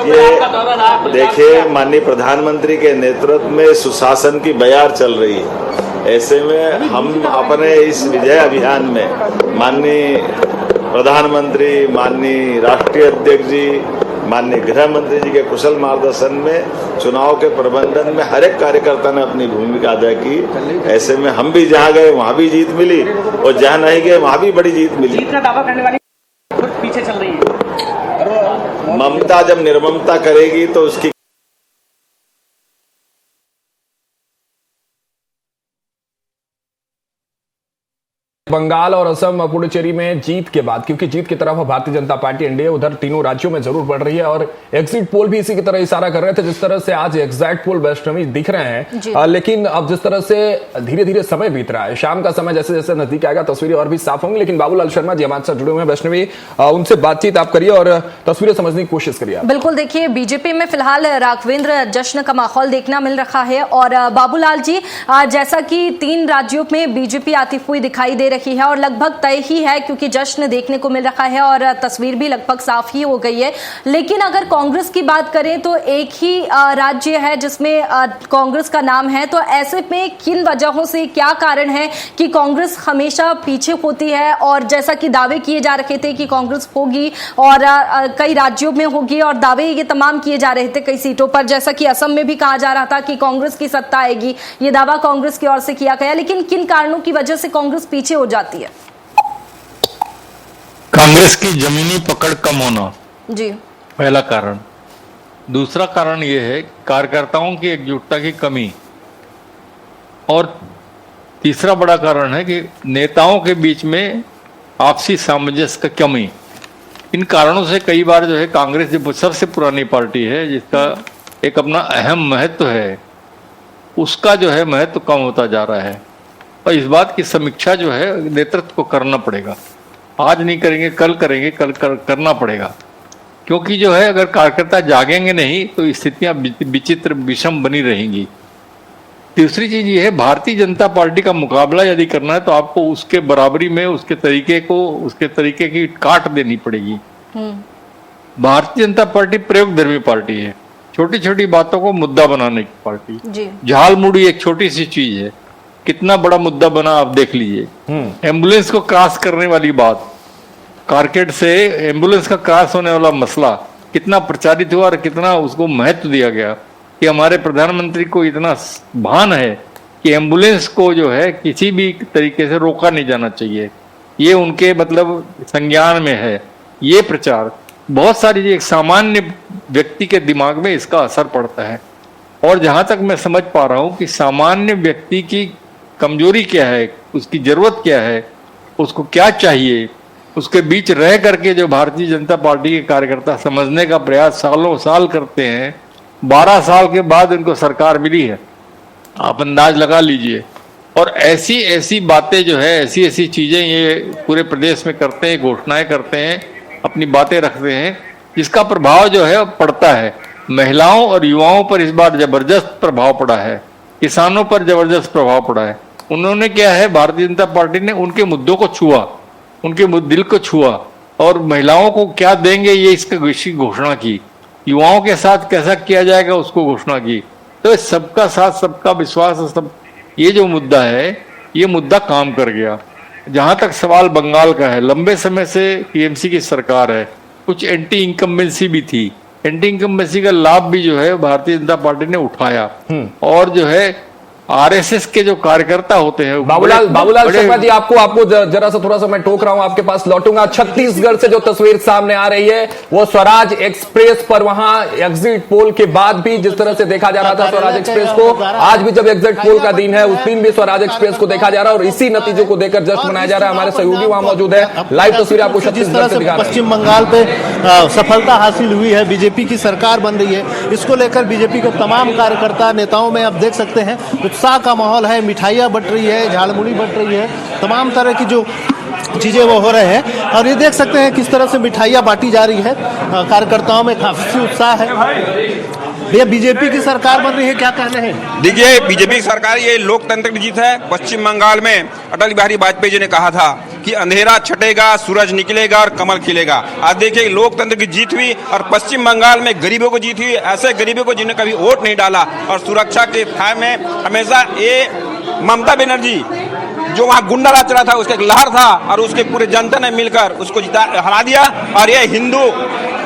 ये देखिए, माननीय प्रधानमंत्री के नेतृत्व में सुशासन की बयार चल रही है। ऐसे में हम अपने इस विजय अभियान में माननीय प्रधानमंत्री, माननीय राष्ट्रीय अध्यक्ष जी, माननीय गृह मंत्री जी के कुशल मार्गदर्शन में चुनाव के प्रबंधन में हर एक कार्यकर्ता ने अपनी भूमिका अदा की। ऐसे में हम भी जहां गए वहां भी जीत मिली और जहां नहीं गए वहां भी बड़ी जीत मिली। जीत का दावा करने वाली खुद पीछे चल रही है। ममता जब निर्ममता करेगी तो उसकी बंगाल और असम पुडुचेरी में जीत के बाद, क्योंकि जीत की तरफ भारतीय जनता पार्टी एनडीए उधर तीनों राज्यों में जरूर बढ़ रही है और एग्जिट पोल भी इसी की तरह इशारा कर रहे थे जिस तरह से आज एग्जैक्ट पोल वैष्णवी दिख रहे हैं। लेकिन अब जिस तरह से धीरे धीरे समय बीत रहा है, शाम का समय जैसे जैसे नजदीक आएगा तस्वीरें और भी साफ होंगी। लेकिन बाबूलाल शर्मा जी हमारे साथ जुड़े हुए हैं, वैष्णवी उनसे बातचीत आप करिए और तस्वीरें समझने की कोशिश करिए। बिल्कुल, देखिए बीजेपी में फिलहाल राघवेंद्र जश्न का माहौल देखना मिल रहा है और बाबूलाल जी, जैसा कि 3 राज्यों में बीजेपी आती हुई दिखाई दे रही है और लगभग तय ही है क्योंकि जश्न देखने को मिल रहा है और तस्वीर भी लगभग साफ ही हो गई है। लेकिन अगर कांग्रेस की बात करें तो एक ही राज्य है जिसमें कांग्रेस का नाम है, तो ऐसे में किन वजहों से, क्या कारण है कि कांग्रेस हमेशा पीछे होती है? और जैसा कि दावे किए जा रहे थे कि कांग्रेस होगी और कई राज्यों में होगी और दावे ये तमाम किए जा रहे थे कई सीटों पर, जैसा कि असम में भी कहा जा रहा था कि कांग्रेस की सत्ता आएगी, ये दावा कांग्रेस की ओर से किया गया। लेकिन किन कारणों की वजह से कांग्रेस पीछे हो जाती है? कांग्रेस की जमीनी पकड़ कम होना जी पहला कारण। दूसरा कारण यह है कार्यकर्ताओं की एकजुटता की कमी और तीसरा बड़ा कारण है कि नेताओं के बीच में आपसी सामंजस्य की कमी। इन कारणों से कई बार जो है कांग्रेस जो सबसे पुरानी पार्टी है जिसका एक अपना अहम महत्व है उसका जो है महत्व कम होता जा रहा है। और इस बात की समीक्षा जो है नेतृत्व को करना पड़ेगा। आज नहीं करेंगे, कल करेंगे, करना पड़ेगा। क्योंकि जो है अगर कार्यकर्ता जागेंगे नहीं तो स्थितियां विचित्र विषम बनी रहेंगी। तीसरी चीज ये है, भारतीय जनता पार्टी का मुकाबला यदि करना है तो आपको उसके बराबरी में उसके तरीके की काट देनी पड़ेगी। भारतीय जनता पार्टी प्रयोगधर्मी पार्टी है, छोटी छोटी बातों को मुद्दा बनाने की पार्टी। झाल मुड़ी एक छोटी सी चीज है, कितना बड़ा मुद्दा बना आप देख लीजिए। एम्बुलेंस को क्रॉस करने वाली बात, कारकेड से एम्बुलेंस का क्रॉस होने वाला मसला कितना प्रचारित हुआ और कितना उसको महत्व दिया गया कि हमारे प्रधानमंत्री को इतना भान है कि एम्बुलेंस को जो है किसी भी तरीके से रोका नहीं जाना चाहिए, ये उनके मतलब संज्ञान में है। ये प्रचार बहुत सारी एक सामान्य व्यक्ति के दिमाग में इसका असर पड़ता है। और जहां तक मैं समझ पा रहा हूं कि सामान्य व्यक्ति की कमजोरी क्या है, उसकी जरूरत क्या है, उसको क्या चाहिए, उसके बीच रह करके जो भारतीय जनता पार्टी के कार्यकर्ता समझने का प्रयास सालों साल करते हैं। 12 साल के बाद इनको सरकार मिली है, आप अंदाज लगा लीजिए। और ऐसी ऐसी बातें जो है, ऐसी ऐसी चीजें ये पूरे प्रदेश में करते हैं, घोषणाएं करते हैं, अपनी बातें रखते हैं, जिसका प्रभाव जो है पड़ता है महिलाओं और युवाओं पर। इस बार जबरदस्त प्रभाव पड़ा है, किसानों पर जबरदस्त प्रभाव पड़ा है। उन्होंने क्या है, भारतीय जनता पार्टी ने उनके मुद्दों को छुआ, उनके दिल को छुआ और महिलाओं को क्या देंगे ये इसकी घोषणा की, युवाओं के साथ कैसा किया जाएगा उसको घोषणा की। तो सबका साथ सबका विश्वास, सब ये जो मुद्दा है, ये मुद्दा काम कर गया। जहां तक सवाल बंगाल का है, लंबे समय से टीएमसी की सरकार है, कुछ एंटी इनकम्बेंसी भी थी, एंटी इनकम्बेंसी का लाभ भी जो है भारतीय जनता पार्टी ने उठाया। और जो है आरएसएस के जो कार्यकर्ता होते हैं, बाबूलाल शर्मा जी, आपको जरा सा थोड़ा सा मैं टोक रहा हूं, आपके पास लौटूंगा। छत्तीसगढ़ से जो तस्वीर सामने आ रही है वो स्वराज एक्सप्रेस पर, वहां एग्जिट पोल के बाद भी जिस तरह से देखा जा रहा था स्वराज एक्सप्रेस को, आज भी जब एग्जिट पोल का दिन है उस दिन भी स्वराज एक्सप्रेस को देखा जा रहा है। और इसी नतीजों को देखकर जश्न मनाया जा रहा है। हमारे सहयोगी वहां मौजूद है, लाइव तस्वीर आपको छत्तीसगढ़ से दिखा रहे हैं। पश्चिम बंगाल पे सफलता हासिल हुई है, बीजेपी की सरकार बन रही है, इसको लेकर बीजेपी के तमाम कार्यकर्ता नेताओं में आप देख सकते हैं उत्साह का माहौल है। मिठाइयाँ बट रही है, झालमुड़ी बट रही है, तमाम तरह की जो चीजें वो हो रहे हैं। और ये देख सकते हैं किस तरह से मिठाइयाँ बांटी जा रही है, कार्यकर्ताओं में काफी उत्साह है। ये बीजेपी की सरकार बन रही है, क्या कहना है? देखिए, बीजेपी की सरकार ये लोकतंत्र की जीत है। पश्चिम बंगाल में अटल बिहारी वाजपेयी जी ने कहा था कि अंधेरा छटेगा, सूरज निकलेगा और कमल खिलेगा। आज देखिए, लोकतंत्र की जीत हुई और पश्चिम बंगाल में गरीबों को जीत हुई, ऐसे गरीबों को जिन्हें कभी वोट नहीं डाला। और सुरक्षा के फाय में हमेशा ये ममता बनर्जी जो वहाँ गुंडा राज चला था, उसका एक लहर था और उसके पूरे जनता ने मिलकर उसको हरा दिया। और ये हिंदू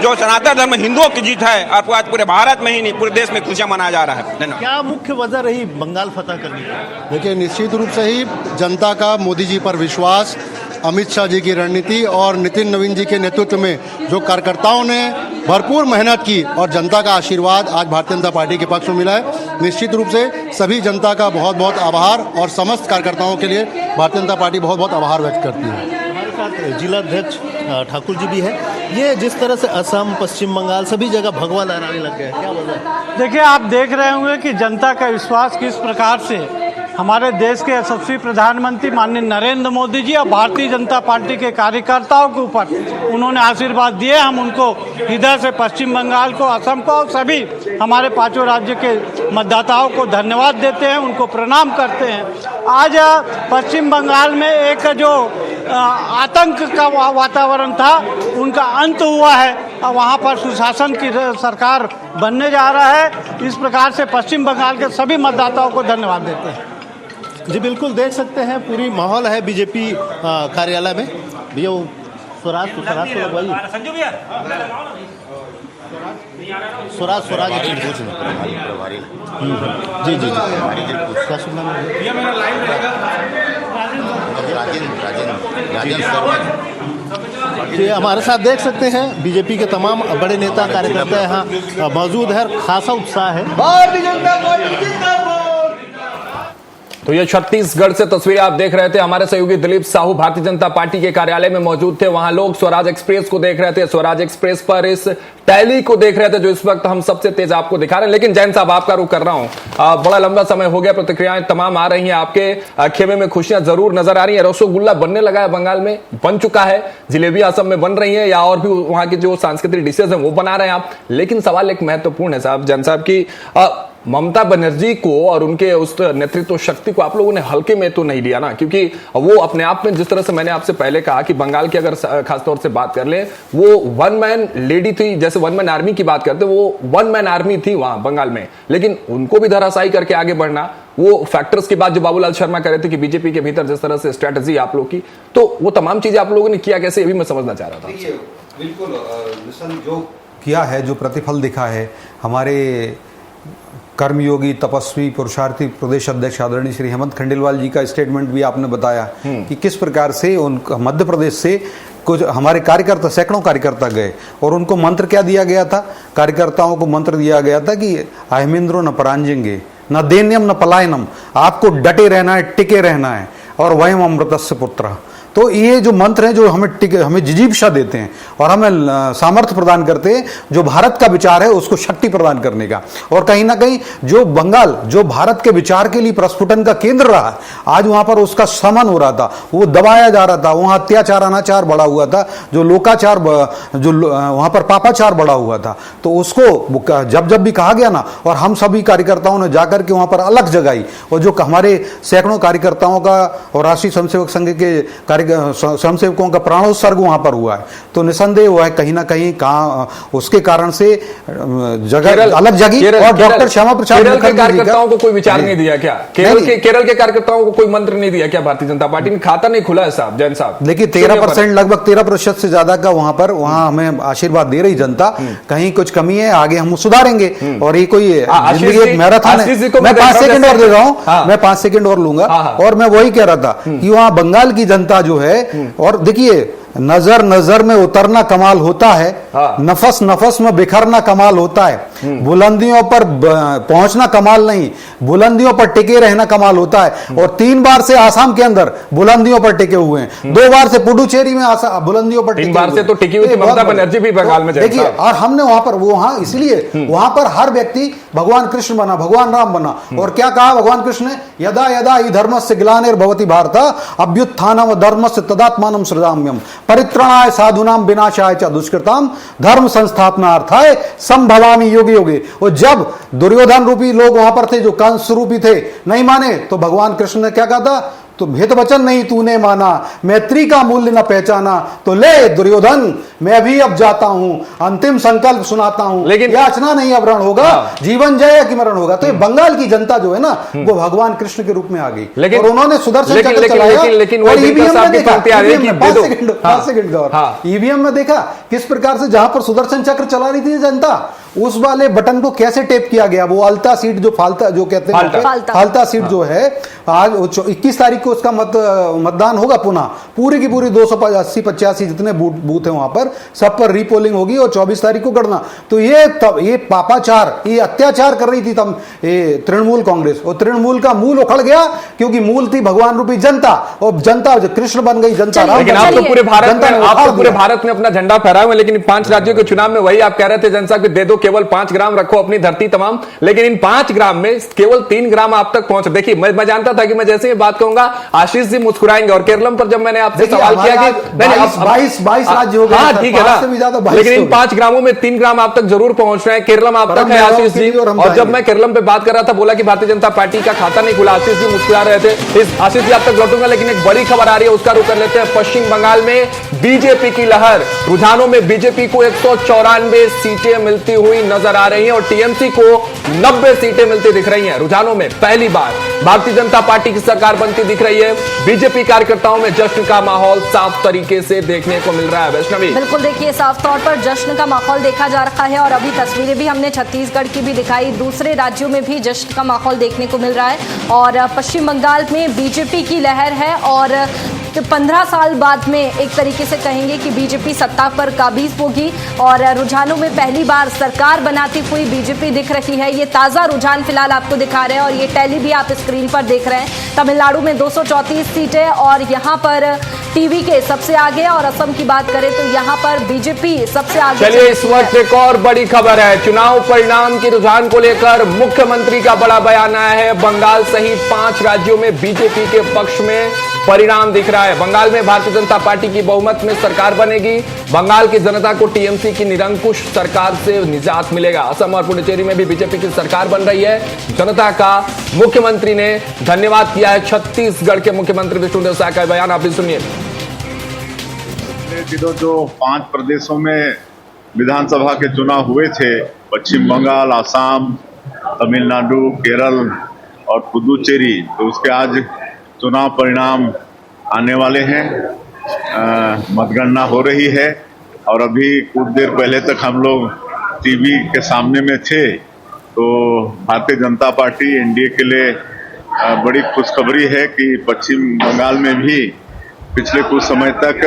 जो सनातन धर्म हिंदुओं की जीत है और आज पूरे भारत में ही नहीं पूरे देश में खुशियां मनाया जा रहा है। क्या मुख्य वजह रही बंगाल फतह करने की? देखिए, निश्चित रूप से ही जनता का मोदी जी पर विश्वास, अमित शाह जी की रणनीति और नितिन नवीन जी के नेतृत्व में जो कार्यकर्ताओं ने भरपूर मेहनत की और जनता का आशीर्वाद आज भारतीय जनता पार्टी के पक्ष में मिला है। निश्चित रूप से सभी जनता का बहुत बहुत आभार और समस्त कार्यकर्ताओं के लिए भारतीय जनता पार्टी बहुत बहुत आभार व्यक्त करती है। हमारे साथ जिला अध्यक्ष ठाकुर जी भी है। ये जिस तरह से असम, पश्चिम बंगाल सभी जगह भगवा लहराने लग गए, क्या वजह है? देखिए, आप देख रहे होंगे कि जनता का विश्वास किस प्रकार से हमारे देश के यशस्वी प्रधानमंत्री माननीय नरेंद्र मोदी जी और भारतीय जनता पार्टी के कार्यकर्ताओं के ऊपर उन्होंने आशीर्वाद दिए। हम उनको हृदय से पश्चिम बंगाल को, असम को और सभी हमारे पांचों राज्य के मतदाताओं को धन्यवाद देते हैं, उनको प्रणाम करते हैं। आज पश्चिम बंगाल में एक जो आतंक का वातावरण था उनका अंत हुआ है और वहाँ पर सुशासन की सरकार बनने जा रहा है। इस प्रकार से पश्चिम बंगाल के सभी मतदाताओं को धन्यवाद देते हैं। जी बिल्कुल, देख सकते हैं पूरी माहौल है बीजेपी कार्यालय में। भैया स्वराज तो लगवाइए, स्वराज जी जी क्या सुनना जी। हमारे साथ देख सकते हैं बीजेपी के तमाम बड़े नेता कार्यकर्ता यहाँ मौजूद है, खासा उत्साह है। भारतीय जनता पार्टी तो ये छत्तीसगढ़ से तस्वीरें आप देख रहे थे। हमारे सहयोगी दिलीप साहू भारतीय जनता पार्टी के कार्यालय में मौजूद थे। वहां लोग स्वराज एक्सप्रेस को देख रहे थे, स्वराज एक्सप्रेस पर इस टैली को देख रहे थे जो इस वक्त हम सबसे तेज आपको दिखा रहे हैं। लेकिन जैन साहब, आपका रुख कर रहा हूं, बड़ा लंबा समय हो गया, प्रतिक्रियाएं तमाम आ रही हैं, आपके खेमे में खुशियां जरूर नजर आ रही है। रसगुल्ला बनने लगा है, बंगाल में बन चुका है, जिलेबी असम में बन रही है, या और भी वहां की जो सांस्कृतिक डिशेज हैं वो बना रहे हैं आप। लेकिन सवाल एक महत्वपूर्ण है साहब, जैन साहब की ममता बनर्जी को और उनके उस नेतृत्व शक्ति को आप लोगों ने हल्के में तो नहीं लिया ना, क्योंकि वो अपने आप में, जिस तरह से मैंने आपसे पहले कहा कि बंगाल की अगर खासतौर से बात कर ले, वो वन मैन लेडी थी, जैसे वन मैन आर्मी की बात करते, वो वन मैन आर्मी थी वहां बंगाल में। लेकिन उनको भी धराशायी करके आगे बढ़ना, वो फैक्टर्स की बात जो बाबूलाल शर्मा कर रहे थे कि बीजेपी के भीतर जिस तरह से स्ट्रेटजी आप लोग की, तो वो तमाम चीजें आप लोगों ने किया कैसे, ये भी मैं समझना चाह रहा था। बिल्कुल जो किया है, जो प्रतिफल दिखा है, हमारे कर्मयोगी तपस्वी पुरुषार्थी प्रदेश अध्यक्ष आदरणीय श्री हेमंत खंडेलवाल जी का स्टेटमेंट भी आपने बताया कि किस प्रकार से उनका मध्य प्रदेश से कुछ हमारे कार्यकर्ता, सैकड़ों कार्यकर्ता गए और उनको मंत्र क्या दिया गया था, कार्यकर्ताओं को मंत्र दिया गया था कि अहमिंद्रो न परांजेंगे न दैन्यम न पलायनम, आपको डटे रहना है, टिके रहना है, और वयम अमृतस्य पुत्र। तो ये जो मंत्र हैं जो हमें जिजीप्सा देते हैं और हमें सामर्थ्य प्रदान करते हैं, जो भारत का विचार है उसको शक्ति प्रदान करने का। और कहीं ना कहीं जो बंगाल, जो भारत के विचार के लिए प्रस्फुटन का केंद्र रहा, आज वहां पर उसका शमन हो रहा था, वो दबाया जा रहा था, वहां अत्याचार अनाचार बढ़ा हुआ था, जो लोकाचार, जो वहां पर पापाचार बढ़ा हुआ था। तो उसको जब भी कहा गया ना, और हम सभी कार्यकर्ताओं ने जाकर के वहां पर अलग जगाई, और जो हमारे सैकड़ों कार्यकर्ताओं का और राष्ट्रीय स्वयंसेवक संघ के स्वयंसेवकों का प्राणोत्सर्ग वहां पर हुआ है, तो निसंदेह वो है कहीं ना कहीं उसके कारण से जगह अलग जगी। और डॉक्टर श्यामा प्रसाद केरल के कार्यकर्ताओं को कोई विचार नहीं दिया क्या? केरल के कार्यकर्ताओं को कोई मंत्र नहीं दिया क्या? भारतीय जनता पार्टी ने खाता नहीं खुला है साहब, जैन साहब। देखिए 13%, लगभग 13% से ज्यादा का वहां हमें आशीर्वाद दे रही जनता। कहीं कुछ कमी है, आगे हम सुधारेंगे, और ये कोई जिंदगी मैराथन है। मैं 5 सेकंड और दे रहा हूं, मैं 5 सेकंड और लूंगा। और मैं वही कह रहा था कि वहां बंगाल की जनता जो है, और देखिए नजर नजर में उतरना कमाल होता है, नफस नफस में बिखरना कमाल होता है, बुलंदियों पर पहुंचना कमाल नहीं, बुलंदियों पर टिके रहना कमाल होता है। और 3 बार से आसाम के अंदर बुलंदियों पर टिके हुए हैं, 2 बार से पुडुचेरी में बुलंदियों पर 3 बार से तो टिकी हुई थी ममता बनर्जी भी बंगाल में। देखिए, और हमने वहां इसलिए वहां पर हर व्यक्ति भगवान कृष्ण बना, भगवान राम बना। और क्या कहा भगवान कृष्ण ने? यदा यदा हि धर्मस्य ग्लानिर्भवति भारत अभ्युत्थानम धर्मस्य तदात्मानं सृजाम्यहम् परित्राणाय साधूनां विनाशाय च दुष्कृतां धर्म संस्थापनार्थाय संभवामि योगे योगे। और जब दुर्योधन रूपी लोग वहां पर थे, जो कंस रूपी थे, नहीं माने, तो भगवान कृष्ण ने क्या कहा था? तो हित वचन नहीं तूने माना, मैत्री का मूल्य न पहचाना, तो ले दुर्योधन, मैं भी अब जाता हूं, अंतिम संकल्प सुनाता हूं, लेकिन याचना नहीं अब रण होगा, जीवन जय कि मरण होगा। तो ये बंगाल की जनता जो है ना, वो भगवान कृष्ण के रूप में आ गई, और उन्होंने सुदर्शन चक्र चलाया। और ईवीएम में देखा, 5 सेकंड और ईवीएम में देखा किस प्रकार से जहां पर सुदर्शन चक्र चला रही थी जनता, उस वाले बटन को कैसे टेप किया गया। वो अल्ता सीट जो फालता जो कहते हैं, फालता सीट जो है, आज 21 तारीख को उसका मतदान होगा पुनः। पूरी की पूरी 280-85 जितने बूथ है वहां पर, सब पर रीपोलिंग होगी और 24 तारीख को करना। तो ये पापाचार, ये अत्याचार कर रही थी तब तृणमूल कांग्रेस, और तृणमूल का मूल उखड़ गया, क्योंकि मूल थी भगवान रूपी जनता, और जनता कृष्ण बन गई, जनता राम। लेकिन आप तो पूरे भारत में अपना झंडा फहराए हुए, लेकिन 5 राज्यों के चुनाव में वही आप कह रहे थे जनता को दे दो केवल 5 ग्राम, रखो अपनी धरती तमाम। लेकिन इन 5 ग्राम में केवल 3 ग्राम आप तक पहुंच। देखिए, मैं जानता था कि मैं जैसे ही बात कहूंगा आशीष जी मुस्कुराएंगे, और केरलम पर जब मैंने आपसे सवाल किया कि 22 राज्य हो गए, हाँ ठीक है ना, लेकिन इन 5 ग्रामों में 3 ग्राम आप तक जरूर पहुंच रहे हैं। केरलम आप तक है आशीष जी। और जब मैं केरलम पे बात कर रहा था, बोला कि भारतीय जनता पार्टी का खाता नहीं खुला, आशीष जी मुस्कुरा रहे थे। आशीष जी आप तक लौटूंगा, लेकिन एक बड़ी खबर आ रही है, उसका रुख कर लेते हैं। पश्चिम बंगाल में बीजेपी की लहर, रुझानों में बीजेपी को 194 सीटें मिलती हुई नजर आ रही हैं, और टीएमसी को 90 सीटें मिलती दिख रही हैं। रुझानों में पहली बार भारतीय जनता पार्टी की सरकार बनती दिख रही है। बीजेपी कार्यकर्ताओं में जश्न का माहौल साफ तरीके से देखने को मिल रहा है। वैष्णवी, बिल्कुल, देखिए साफ तौर पर जश्न का माहौल देखा जा रहा है, और अभी तस्वीरें भी हमने छत्तीसगढ़ की भी दिखाई, दूसरे राज्यों में भी जश्न का माहौल देखने को मिल रहा है। और पश्चिम बंगाल में बीजेपी की लहर है, और 15 साल बाद में एक तरीके से कहेंगे कि बीजेपी सत्ता पर काबिज होगी, और रुझानों में पहली बार सरकार सरकार बनाती हुई बीजेपी दिख रही है। ये ताजा रुझान फिलहाल आपको दिखा रहे हैं और ये टैली भी आप स्क्रीन पर देख रहे हैं। तमिलनाडु में 234 सीटें और यहाँ पर टीवी के सबसे आगे, और असम की बात करें तो यहाँ पर बीजेपी सबसे आगे। चलिए इस वक्त एक और बड़ी खबर है, चुनाव परिणाम के रुझान को लेकर मुख्यमंत्री का बड़ा बयान आया है। बंगाल सहित 5 राज्यों में बीजेपी के पक्ष में परिणाम दिख रहा है। बंगाल में भारतीय जनता पार्टी की बहुमत में सरकार बनेगी। बंगाल की जनता को टीएमसी की निरंकुश सरकार से निजात मिलेगा। असम और पुडुचेरी में भी बीजेपी की सरकार बन रही है। जनता का मुख्यमंत्री ने धन्यवाद किया है। छत्तीसगढ़ के मुख्यमंत्री विष्णुदेव साय का बयान आप भी सुनिए। पिछले दिनों जो 5 प्रदेशों में विधानसभा के चुनाव हुए थे, पश्चिम बंगाल, आसाम, तमिलनाडु, केरल और पुदुचेरी, तो उसके आज चुनाव परिणाम आने वाले हैं। मतगणना हो रही है और अभी कुछ देर पहले तक हम लोग टीवी के सामने में थे, तो भारतीय जनता पार्टी एनडीए के लिए बड़ी खुशखबरी है कि पश्चिम बंगाल में भी पिछले कुछ समय तक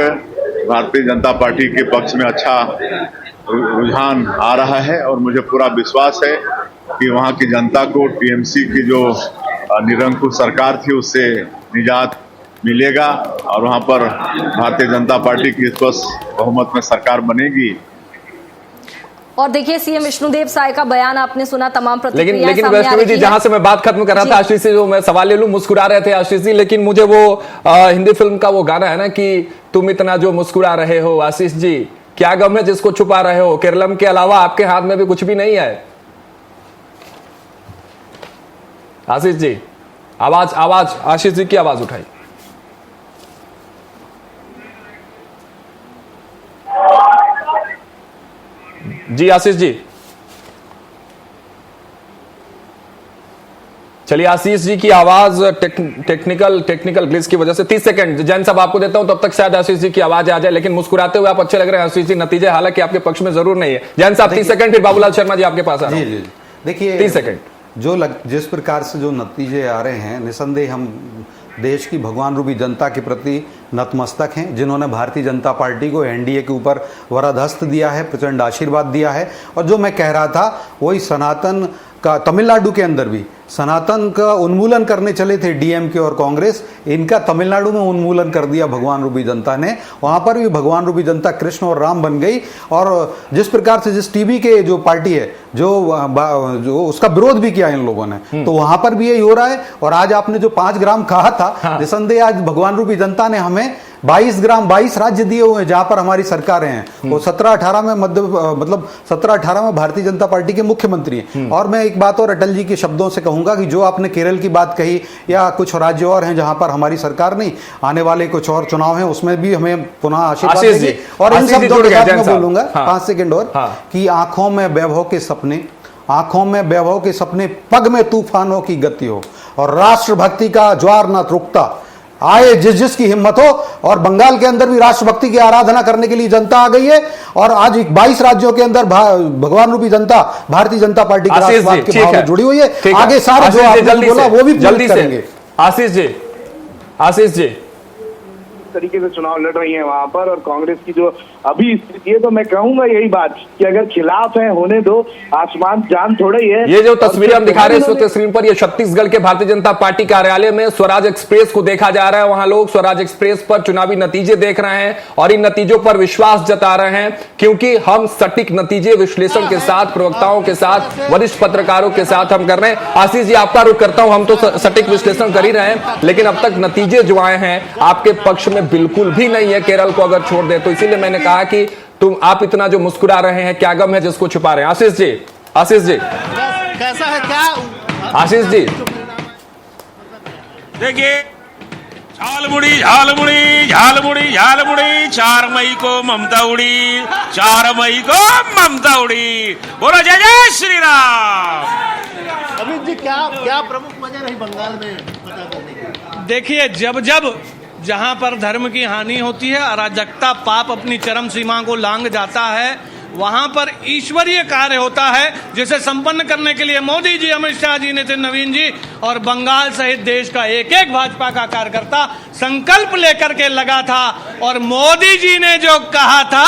भारतीय जनता पार्टी के पक्ष में अच्छा रुझान आ रहा है और मुझे पूरा विश्वास है कि वहाँ की जनता को टीएमसी की जो निरंकुश सरकार थी उससे निजात मिलेगा और वहाँ पर भारतीय जनता पार्टी की स्पष्ट बहुमत में सरकार बनेगी। और देखिए सीएम विष्णुदेव साय का बयान आपने सुना, तमाम प्रतिक्रियाएं लेकिन वैष्णवी जी, जहां से मैं बात खत्म कर रहा था, आशीष से जो मैं सवाल ले लूं, मुस्कुरा रहे थे आशीष जी, लेकिन मुझे वो हिंदी फिल्म का वो गाना है ना कि तुम इतना जो मुस्कुरा रहे हो, आशीष जी क्या गम है जिसको छुपा रहे हो, केरलम के अलावा आपके हाथ में भी कुछ भी नहीं है। आशीष जी आवाज आशीष जी की आवाज उठाई। जी आशीष जी, चलिए आशीष जी की आवाज टेक्निकल ग्लिच की वजह से 30 सेकंड जैन साहब आपको देता हूं, तब तक शायद आशीष जी की आवाज आ जाए। लेकिन मुस्कुराते हुए आप अच्छे लग रहे हैं आशीष जी, नतीजे हालांकि आपके पक्ष में जरूर नहीं है। जैन साहब 30 सेकंड, फिर बाबूलाल शर्मा जी आपके पास आ रहा हूं। देखिए 30 सेकंड। जिस प्रकार से जो नतीजे आ रहे हैं, निसंदेह हम देश की भगवान रूपी जनता के प्रति नतमस्तक हैं, जिन्होंने भारतीय जनता पार्टी को एनडीए के ऊपर वरदहस्त दिया है, प्रचंड आशीर्वाद दिया है। और जो मैं कह रहा था वही सनातन का, तमिलनाडु के अंदर भी सनातन का उन्मूलन करने चले थे डीएमके और कांग्रेस, इनका तमिलनाडु में उन्मूलन कर दिया भगवान रूपी जनता ने। वहां पर भी भगवान रूपी जनता कृष्ण और राम बन गई। और जिस प्रकार से जिस टीवी के जो पार्टी है जो उसका विरोध भी किया इन लोगों ने, तो वहां पर भी यही हो रहा है। और आज आपने जो 5 ग्राम कहा था, निसंदेह आज भगवान रूपी जनता ने हमें 22 ग्राम 22 राज्य दिए हुए हैं जहां पर हमारी सरकारें हैं। वो 17-18 में मतलब 17-18 में भारतीय जनता पार्टी के मुख्यमंत्री हैं। और मैं एक बात और अटल जी के शब्दों से कहूंगा कि जो आपने केरल की बात कही, या कुछ राज्य और हैं जहां पर हमारी सरकार नहीं, आने वाले कुछ और चुनाव हैं उसमें भी हमें पुनः आशीर्वाद देंगे। और इन शब्दों के साथ मैं बोलूंगा 5 सेकंड और, कि आंखों में वैभव के सपने, पग में तूफानों की गति हो और राष्ट्रभक्ति का ज्वार न रुकता आए जिसकी हिम्मत हो। और बंगाल के अंदर भी राष्ट्रभक्ति की आराधना करने के लिए जनता आ गई है। और आज 22 राज्यों के अंदर भगवान रूपी जनता भारतीय जनता पार्टी के राष्ट्रवाद के भाव में जुड़ी हुई है। आगे सारे जो आपने बोला वो भी जल्दी करेंगे। आशीष जी तरीके से चुनाव लड़ रही है वहां पर, और कांग्रेस की जो अभी स्थिति है, तो मैं कहूंगा यही बात कि अगर खिलाफ है होने दो, आसमान जान थोड़ा ही है। ये जो तस्वीरें हम दिखा रहे हैं इस स्क्रीन पर, ये छत्तीसगढ़ के भारतीय जनता पार्टी कार्यालय में स्वराज एक्सप्रेस को देखा जा रहा है। वहां लोग स्वराज एक्सप्रेस पर चुनावी नतीजे देख रहे हैं और इन नतीजों पर विश्वास जता रहे हैं, क्योंकि हम सटीक नतीजे विश्लेषण के साथ, प्रवक्ताओं के साथ, वरिष्ठ पत्रकारों के साथ हम कर रहे हैं। आशीष जी आपका रुख करता हूं, हम तो सटीक विश्लेषण कर ही रहे हैं, लेकिन अब तक नतीजे जो आए हैं आपके पक्ष में बिल्कुल भी नहीं है, केरल को अगर छोड़ दे तो। इसीलिए मैंने कहा कि आप इतना जो मुस्कुरा रहे हैं, क्या गम है जिसको छुपा रहे हैं। आशीष जी कैसा है क्या आशीष जी देखिए, झालमुड़ी झालमुड़ी झालमुड़ी झालमुड़ी, 4 मई को ममता उड़ी, 4 मई को ममता उड़ी। बोलो जय जय श्री राम। अमित जी क्या प्रमुख वजह रही बंगाल में पता करने की? देखिए, जब जहां पर धर्म की हानि होती है, अराजकता, पाप अपनी चरम सीमा को लांघ जाता है, वहां पर ईश्वरीय कार्य होता है, जिसे संपन्न करने के लिए मोदी जी, अमित शाह जी, नितिन नवीन जी और बंगाल सहित देश का एक एक भाजपा का कार्यकर्ता संकल्प लेकर के लगा था। और मोदी जी ने जो कहा था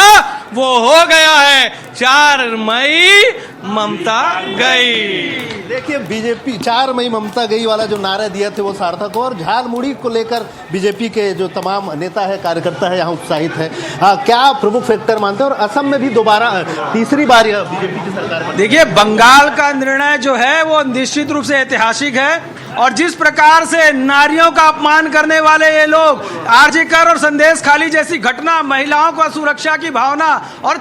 वो हो गया है 4 मई ममता गई। देखिए बीजेपी 4 मई ममता गई वाला जो नारा दिया थे वो सार्थक हो, और झालमुड़ी को लेकर बीजेपी के जो तमाम नेता है कार्यकर्ता है यहाँ उत्साहित है। क्या प्रमुख फैक्टर मानते हैं, और असम में भी दोबारा तीसरी बार बीजेपी की सरकार? देखिए बंगाल का निर्णय जो है वो निश्चित रूप से ऐतिहासिक है, और जिस प्रकार से नारियों का अपमान करने वाले ये लोग, आरजीकर और संदेश खाली जैसी घटना, महिलाओं को सुरक्षा की भावना, और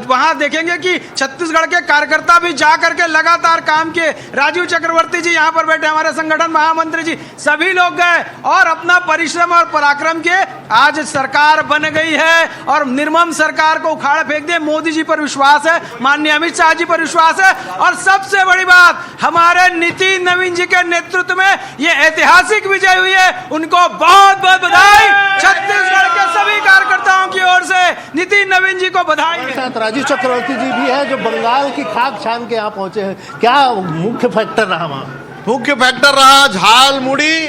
वहां देखेंगे कि छत्तीसगढ़ के कार्यकर्ता भी जा करके लगातार काम किए। राजीव चक्रवर्ती जी यहाँ पर बैठे, हमारे संगठन महामंत्री जी, सभी लोग गए और अपना परिश्रम और पराक्रम के आज सरकार बन गई है, और निर्मम सरकार को उखाड़ फेंक दिए। मोदी जी पर विश्वास है, माननीय अमित शाह जी पर विश्वास है, और सबसे बड़ी बात हमारे नितिन नवीन जी के नेतृत्व में ये ऐतिहासिक विजय हुई है। उनको बहुत बहुत बधाई, छत्तीसगढ़ के सभी कार्यकर्ताओं की ओर से नितिन नवीन जी को बधाई। राजीव चक्रवर्ती जी भी है जो बंगाल की खाक छान के यहाँ पहुंचे हैं, क्या मुख्य फैक्टर रहा वहां? मुख्य फैक्टर रहा झालमुड़ी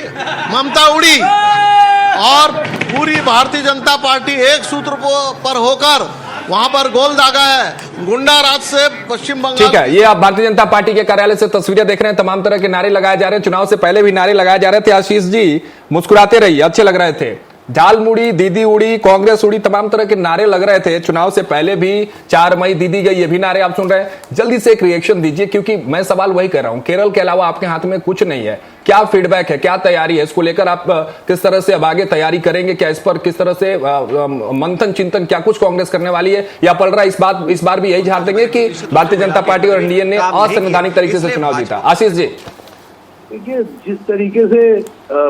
ममता उड़ी, और पूरी भारतीय जनता पार्टी एक सूत्र पर होकर वहां पर गोल दागा है। गुंडा राज से पश्चिम बंगाल। ठीक है, ये आप भारतीय जनता पार्टी के कार्यालय से तस्वीरें देख रहे हैं। तमाम तरह के नारे लगाए जा रहे हैं, चुनाव से पहले भी नारे लगाए जा रहे थे। आशीष जी मुस्कुराते रहिए, अच्छे लग रहे थे। झालमुड़ी, दीदी उड़ी, कांग्रेस उड़ी, तमाम तरह के नारे लग रहे थे। चुनाव से पहले भी 4 मई दीदी गई, ये भी नारे आप सुन रहे हैं। जल्दी से एक रिएक्शन दीजिए, क्योंकि मैं सवाल वही कर रहा हूं, केरल के अलावा आपके हाथ में कुछ नहीं है। क्या फीडबैक है, क्या तैयारी है, इसको लेकर आप किस तरह से अब आगे तैयारी करेंगे? क्या इस पर किस तरह से मंथन चिंतन क्या कुछ कांग्रेस करने वाली है, या पलड़ा इस बार भी यही झाड़ देंगे कि भारतीय जनता पार्टी और एनडीए ने असंवैधानिक तरीके से चुनाव जीता? आशीष जी, देखिए जिस तरीके से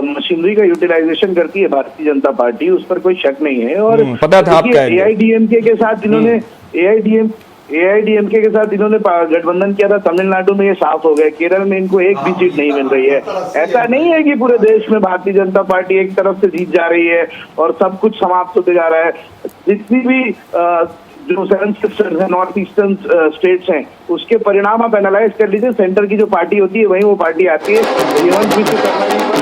मशीनरी का यूटिलाइजेशन करती है भारतीय जनता पार्टी, उस पर कोई शक नहीं है। और पता था आपका एआईडीएमके के साथ जिन्होंने एआईडीएमके के साथ इन्होंने गठबंधन किया था तमिलनाडु में, ये साफ हो गया। केरल में इनको एक भी सीट नहीं मिल रही है। ऐसा नहीं है कि पूरे देश में भारतीय जनता पार्टी एक तरफ से जीत जा रही है और सब कुछ समाप्त होते जा रहा है। जितनी भी जो 7 सिस्टर्स है, नॉर्थ ईस्टर्न स्टेट्स हैं, उसके परिणाम आप एनालाइज कर लीजिए। सेंटर की जो पार्टी होती है वहीं वो पार्टी आती है। हेमंत बिस्व शर्मा जी पर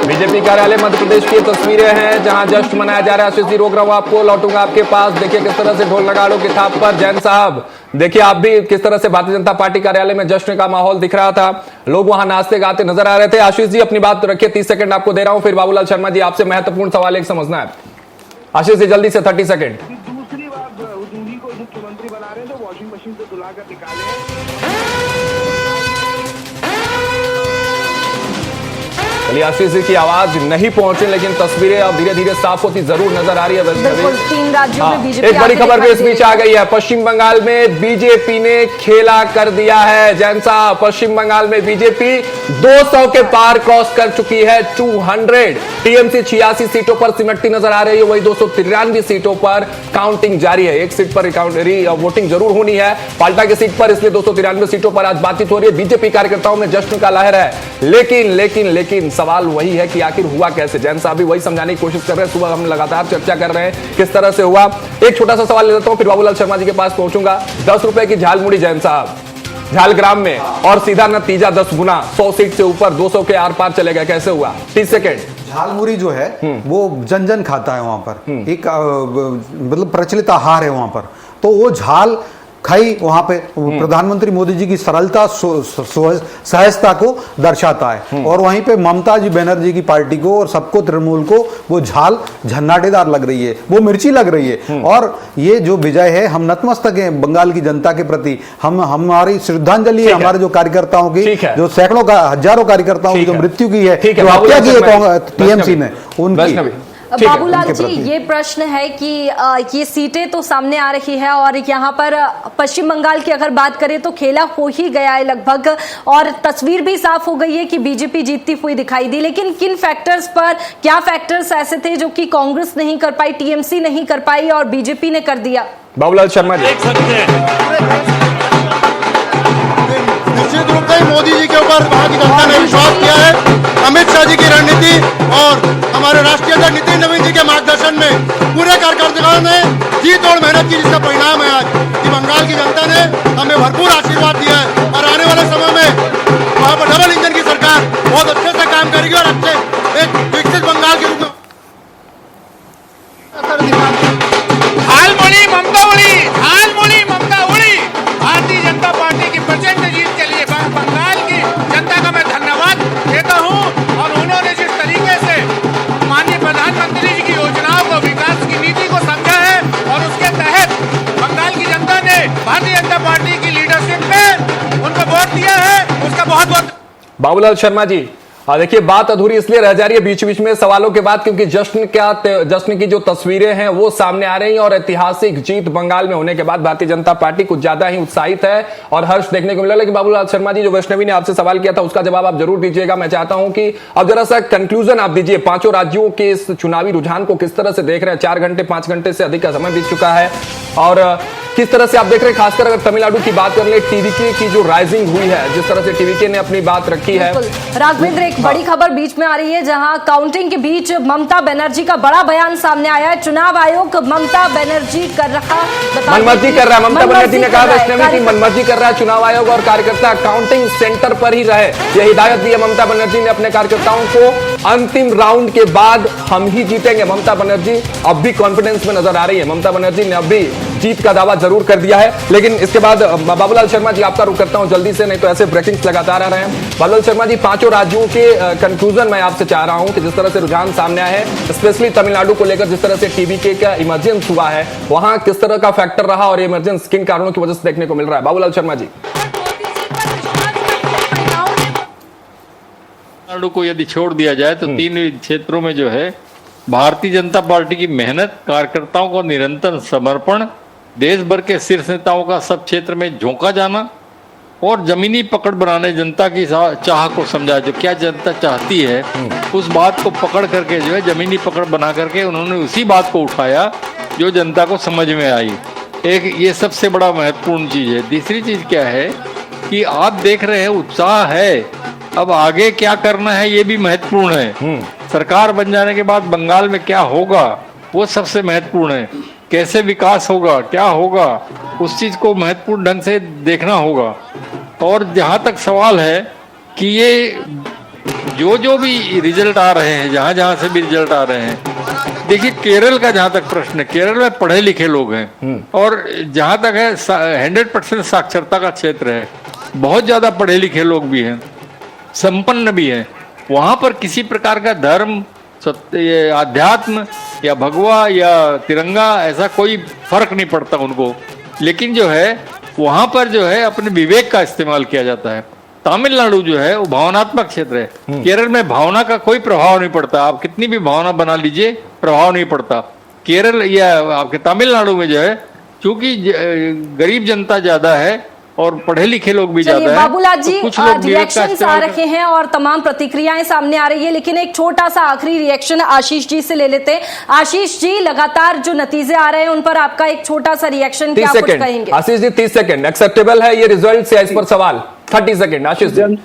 बीजेपी कार्यालय मध्य प्रदेश की तस्वीरें हैं जहां जश्न मनाया जा रहा है। आशीष जी रोक रहा हूं आपको, लौटूंगा आपके पास। देखिए किस तरह से ढोल नगाड़ों की थाप पर जैन साहब, देखिए आप भी किस तरह से भारतीय जनता पार्टी कार्यालय में जश्न का माहौल दिख रहा था, लोग वहां नाचते गाते नजर आ रहे थे। आशीष जी अपनी बात रखिए, 30 सेकंड आपको दे रहा हूं, फिर बाबूलाल शर्मा जी आपसे महत्वपूर्ण सवाल एक समझना है। आशीष जी जल्दी से 30 सेकंड। दूसरी बात, हुजूरी को मुख्यमंत्री बना रहे हैं तो वॉशिंग मशीन से धुला कर निकाले। चलिए आशीष जी की आवाज नहीं पहुंचे, लेकिन तस्वीरें अब धीरे धीरे साफ होती जरूर नजर आ रही है। बिल्कुल, 3 राज्यों में बीजेपी एक बड़ी खबर भी इस बीच आ गई है। पश्चिम बंगाल में बीजेपी ने खेला कर दिया है। जैन साहब, पश्चिम बंगाल में बीजेपी 200 के पार क्रॉस कर चुकी है। 200 टीएमसी 86 सीटों पर सिमटती नजर आ रही है, वही 293 सीटों पर काउंटिंग जारी है। एक सीट पर वोटिंग जरूर होनी है पाल्टा की सीट पर, इसलिए 293 सीटों पर आज बातचीत हो रही है। बीजेपी कार्यकर्ताओं में जश्न का लहर है, लेकिन सवाल वही है कि आखिर हुआ कैसे। जैन साहब भी वही समझाने की कोशिश कर रहे हैं, सुबह हम लगातार चर्चा कर रहे हैं किस तरह से हुआ। एक छोटा सा सवाल ले लेता हूं, फिर बाबूलाल शर्मा जी के पास पहुंचूंगा। 10 रुपए की झालमुड़ी जैन साहब झालग्राम में, और सीधा नतीजा 10 गुना, 100 सीट से ऊपर 200 के आर पार चले गए, कैसे हुआ? 30 सेकेंड। झालमुड़ी जो है वो जन जन खाता है वहां पर, एक मतलब प्रचलित आहार है वहां पर। तो वो झाल खाई वहां पे प्रधानमंत्री मोदी जी की सरलता सहजता को दर्शाता है, और वहीं पे ममता जी बनर्जी की पार्टी को और सबको तृणमूल को वो झाल झन्नाटेदार लग रही है, वो मिर्ची लग रही है। और ये जो विजय है, हम नतमस्तक हैं बंगाल की जनता के प्रति। हम हमारी श्रद्धांजलि है हमारे जो कार्यकर्ताओं की, जो सैकड़ों हजारों कार्यकर्ताओं की जो मृत्यु की है, जो हत्या की है टीएमसी ने, उनकी। बाबूलाल जी, ये प्रश्न है कि ये सीटें तो सामने आ रही है, और यहाँ पर पश्चिम बंगाल की अगर बात करें तो खेला हो ही गया है लगभग, और तस्वीर भी साफ हो गई है कि बीजेपी जीतती हुई दिखाई दी। लेकिन किन फैक्टर्स पर, क्या फैक्टर्स ऐसे थे जो कि कांग्रेस नहीं कर पाई, टीएमसी नहीं कर पाई और बीजेपी ने कर दिया? बाबूलाल शर्मा जी। निश्चित रूप से मोदी जी के ऊपर वहां की जनता ने विश्वास किया है। अमित शाह जी की रणनीति और हमारे राष्ट्रीय अध्यक्ष नितिन नवीन जी के मार्गदर्शन में पूरे कार्यकर्ताओं ने जीत और मेहनत की, जिसका परिणाम है आज कि बंगाल की जनता ने हमें भरपूर आशीर्वाद दिया है। और आने वाले समय में वहां पर डबल इंजन की सरकार बहुत अच्छे से काम करेगी और अच्छे एक विकसित बंगाल के रूप में। बाबूलाल शर्मा जी, देखिए बात अधूरी इसलिए रह जा रही है बीच बीच में सवालों के बाद, क्योंकि जश्न की जो तस्वीरें हैं वो सामने आ रही हैं और ऐतिहासिक जीत बंगाल में होने के बाद भारतीय जनता पार्टी कुछ ज्यादा ही उत्साहित है और हर्ष देखने को मिला। लेकिन बाबूलाल शर्मा जी, जो वैष्णवी ने आपसे सवाल किया था उसका जवाब आप जरूर दीजिएगा। मैं चाहता हूं कि अब जरा सा कंक्लूजन आप दीजिए, पांचों राज्यों के इस चुनावी रुझान को किस तरह से देख रहे हैं? 4 घंटे 5 घंटे से अधिक का समय बीत चुका है और किस तरह से आप देख रहे हैं, खासकर अगर तमिलनाडु की बात कर ले, टीवीके की जो राइजिंग हुई है, जिस तरह से टीवीके ने अपनी बात रखी है। राघवेंद्र, एक बड़ी खबर बीच में आ रही है जहां काउंटिंग के बीच ममता बनर्जी का बड़ा बयान सामने आया है। चुनाव आयोग ममता बनर्जी कर रहा मनमर्जी कर रहा है। ममता बनर्जी ने कहा वैष्णवी की मनमर्जी कर रहा है चुनाव आयोग और कार्यकर्ता काउंटिंग सेंटर पर ही रहे। यह हिदायत दी है ममता बनर्जी ने अपने कार्यकर्ताओं को। अंतिम राउंड के बाद हम ही जीतेंगे। ममता बनर्जी अब भी कॉन्फिडेंस में नजर आ रही है। ममता बनर्जी ने अब भी जीत का दावा जरूर कर दिया है। लेकिन इसके बाद बाबूलाल शर्मा जी, आपका रुख करता हूं जल्दी से, नहीं तो ऐसे ब्रेकिंग्स लगातार आ रहे हैं। बाबूलाल शर्मा जी, पांचों राज्यों के कंक्लूजन मैं आपसे चाह रहा हूं कि जिस तरह से रुझान सामने आया है, स्पेशली तमिलनाडु को लेकर जिस तरह से टीवीके का इमरजेंस हुआ है, वहां किस तरह का फैक्टर रहा और इमरजेंस किन कारणों की वजह से देखने को मिल रहा है? बाबूलाल शर्मा जी। तमिलनाडु को यदि छोड़ दिया जाए तो 3 क्षेत्रों में जो है भारतीय जनता पार्टी की मेहनत, कार्यकर्ताओं का निरंतर समर्पण, देश भर के शीर्ष नेताओं का सब क्षेत्र में झोंका जाना और जमीनी पकड़ बनाने, जनता की चाह को समझा, जो क्या जनता चाहती है उस बात को पकड़ करके जो है जमीनी पकड़ बना करके उन्होंने उसी बात को उठाया जो जनता को समझ में आई। एक ये सबसे बड़ा महत्वपूर्ण चीज है। तीसरी चीज क्या है कि आप देख रहे हैं उत्साह है, अब आगे क्या करना है ये भी महत्वपूर्ण है। सरकार बन जाने के बाद बंगाल में क्या होगा वो सबसे महत्वपूर्ण है। कैसे विकास होगा, क्या होगा, उस चीज को महत्वपूर्ण ढंग से देखना होगा। और जहां तक सवाल है कि ये जो भी रिजल्ट आ रहे हैं, जहां से भी रिजल्ट आ रहे हैं, देखिए केरल का जहां तक प्रश्न है, केरल में पढ़े लिखे लोग हैं और जहां तक है 100% साक्षरता का क्षेत्र है, बहुत ज्यादा पढ़े लिखे लोग भी हैं, संपन्न भी हैं। वहां पर किसी प्रकार का धर्म, आध्यात्म या भगवा या तिरंगा ऐसा कोई फर्क नहीं पड़ता उनको। लेकिन जो है वहां पर जो है अपने विवेक का इस्तेमाल किया जाता है। तमिलनाडु जो है वो भावनात्मक क्षेत्र है। केरल में भावना का कोई प्रभाव नहीं पड़ता, आप कितनी भी भावना बना लीजिए प्रभाव नहीं पड़ता। केरल या आपके तमिलनाडु में जो है चूंकि गरीब जनता ज्यादा है और पढ़े लिखे लोग भी ज्यादा हैं। बाबूलाल जी, रिएक्शंस आ रखे हैं और तमाम प्रतिक्रियाएं सामने आ रही है, लेकिन एक छोटा सा आखिरी रिएक्शन आशीष जी से ले लेते हैं। आशीष जी, लगातार जो नतीजे आ रहे हैं उन पर आपका एक छोटा सा रिएक्शन, क्या कुछ कहेंगे? आशीष जी, 30 सेकंड एक्सेप्टेबल है ये रिजल्ट से? इस पर सवाल 30 सेकंड। आशीष जी।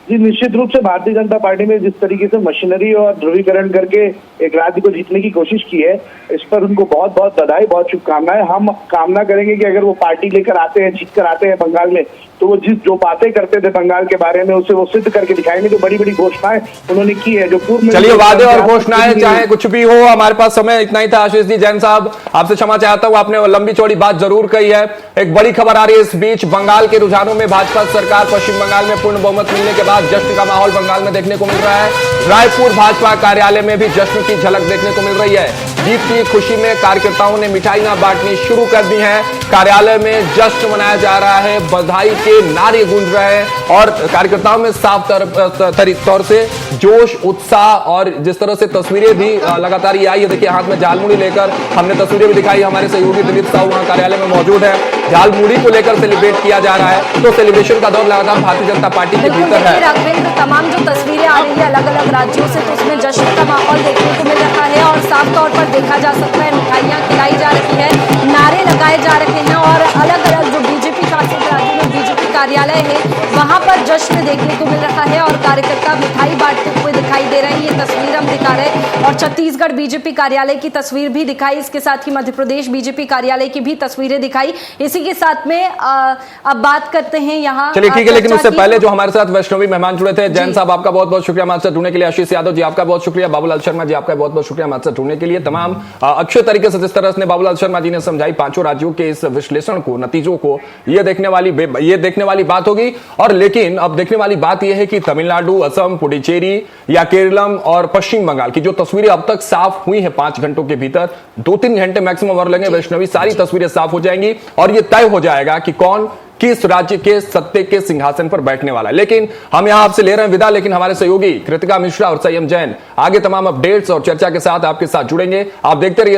जी, निश्चित रूप से भारतीय जनता पार्टी ने जिस तरीके से मशीनरी और ध्रुवीकरण करके एक राज्य को जीतने की कोशिश की है, इस पर उनको बहुत बहुत बधाई, बहुत शुभकामनाएं। हम कामना करेंगे कि अगर वो पार्टी लेकर आते हैं, जीत कर आते हैं बंगाल में, तो वो जो बातें करते थे बंगाल के बारे में उसे वो सिद्ध करके दिखाएंगे। जो बड़ी बड़ी घोषणाएं उन्होंने की है, जो पूर्व में, चलिए वादे और घोषणाएं चाहे कुछ भी हो, हमारे पास समय इतना ही था। आशीष जी, जैन साहब आपसे क्षमा चाहता हूं, आपने लंबी चौड़ी बात जरूर कही है। एक बड़ी खबर आ रही है इस बीच, बंगाल के रुझानों में भाजपा सरकार, पश्चिम बंगाल में पूर्ण बहुमत मिलने के बाद जश्न का माहौल बंगाल में देखने को मिल रहा है। रायपुर भाजपा कार्यालय में भी जश्न की झलक देखने को मिल रही है। जीत की खुशी में कार्यकर्ताओं ने मिठाइयां बांटनी शुरू कर दी हैं। कार्यालय में जश्न मनाया जा रहा है, बधाई के नारे गूंज रहे हैं और कार्यकर्ताओं में साफ तौर से जोश, उत्साह और जिस तरह से तस्वीरें भी लगातार ये आई है। देखिए हाथ में झालमुड़ी लेकर हमने तस्वीरें भी दिखाई, हमारे सहयोगी दिलीप साहू वहां कार्यालय में मौजूद है। झालमुड़ी को लेकर सेलिब्रेट किया जा रहा है, तो सेलिब्रेशन का दौर लगातार भारतीय जनता पार्टी के भीतर है। राघवेंद्र, तमाम जो तस्वीरें आ रही है अलग अलग राज्यों से, तो उसमें जश्न का माहौल देखने को मिल रहा है और साफ तौर पर देखा जा सकता है मिठाइयां खिलाई जा रही है, नारे लगाए जा रहे हैं और अलग अलग जो बीजेपी शासित राज्यों में बीजेपी कार्यालय है वहां पर जश्न देखने को मिल रहा है और कार्यकर्ता मिठाई बांटते हुए दिखाई दे रहे हैं। ये तस्वीर हम दिखा रहे हैं और छत्तीसगढ़ बीजेपी कार्यालय की तस्वीर भी दिखाई, इसके साथ ही मध्य प्रदेश बीजेपी कार्यालय की भी तस्वीरें दिखाई। इसी के साथ में अब बात करते हैं यहाँ, चलिए ठीक है, लेकिन उससे पहले जो हमारे साथ वैष्णवी मेहमान जुड़े थे, जैन साहब आपका बहुत बहुत शुक्रिया हमारे साथ जुड़ने के लिए, आशीष यादव जी आपका बहुत शुक्रिया, बाबूलाल शर्मा जी आपका बहुत बहुत शुक्रिया हमारे साथ जुड़ने के लिए। तमाम अच्छे तरीके से जिस तरह से बाबूलाल शर्मा जी ने समझाई पांचों राज्यों के इस विश्लेषण को, नतीजों को, ये देखने वाली बात होगी। और लेकिन अब देखने वाली बात यह है कि तमिलनाडु, असम, पुडुचेरी या केरलम और पश्चिम बंगाल की जो तस्वीरें अब तक साफ हुई हैं 5 घंटों के भीतर, 2-3 घंटे मैक्सिमम और लगे वैष्णवी, सारी तस्वीरें साफ हो जाएंगी और यह तय हो जाएगा कि कौन किस राज्य के सत्ते के सिंहासन पर बैठने वाला है। लेकिन हम यहां आपसे ले रहे हैं विदा, लेकिन हमारे सहयोगी कृतिका मिश्रा और संयम जैन आगे तमाम अपडेट्स और चर्चा के साथ आपके साथ जुड़ेंगे। आप देखते रहिए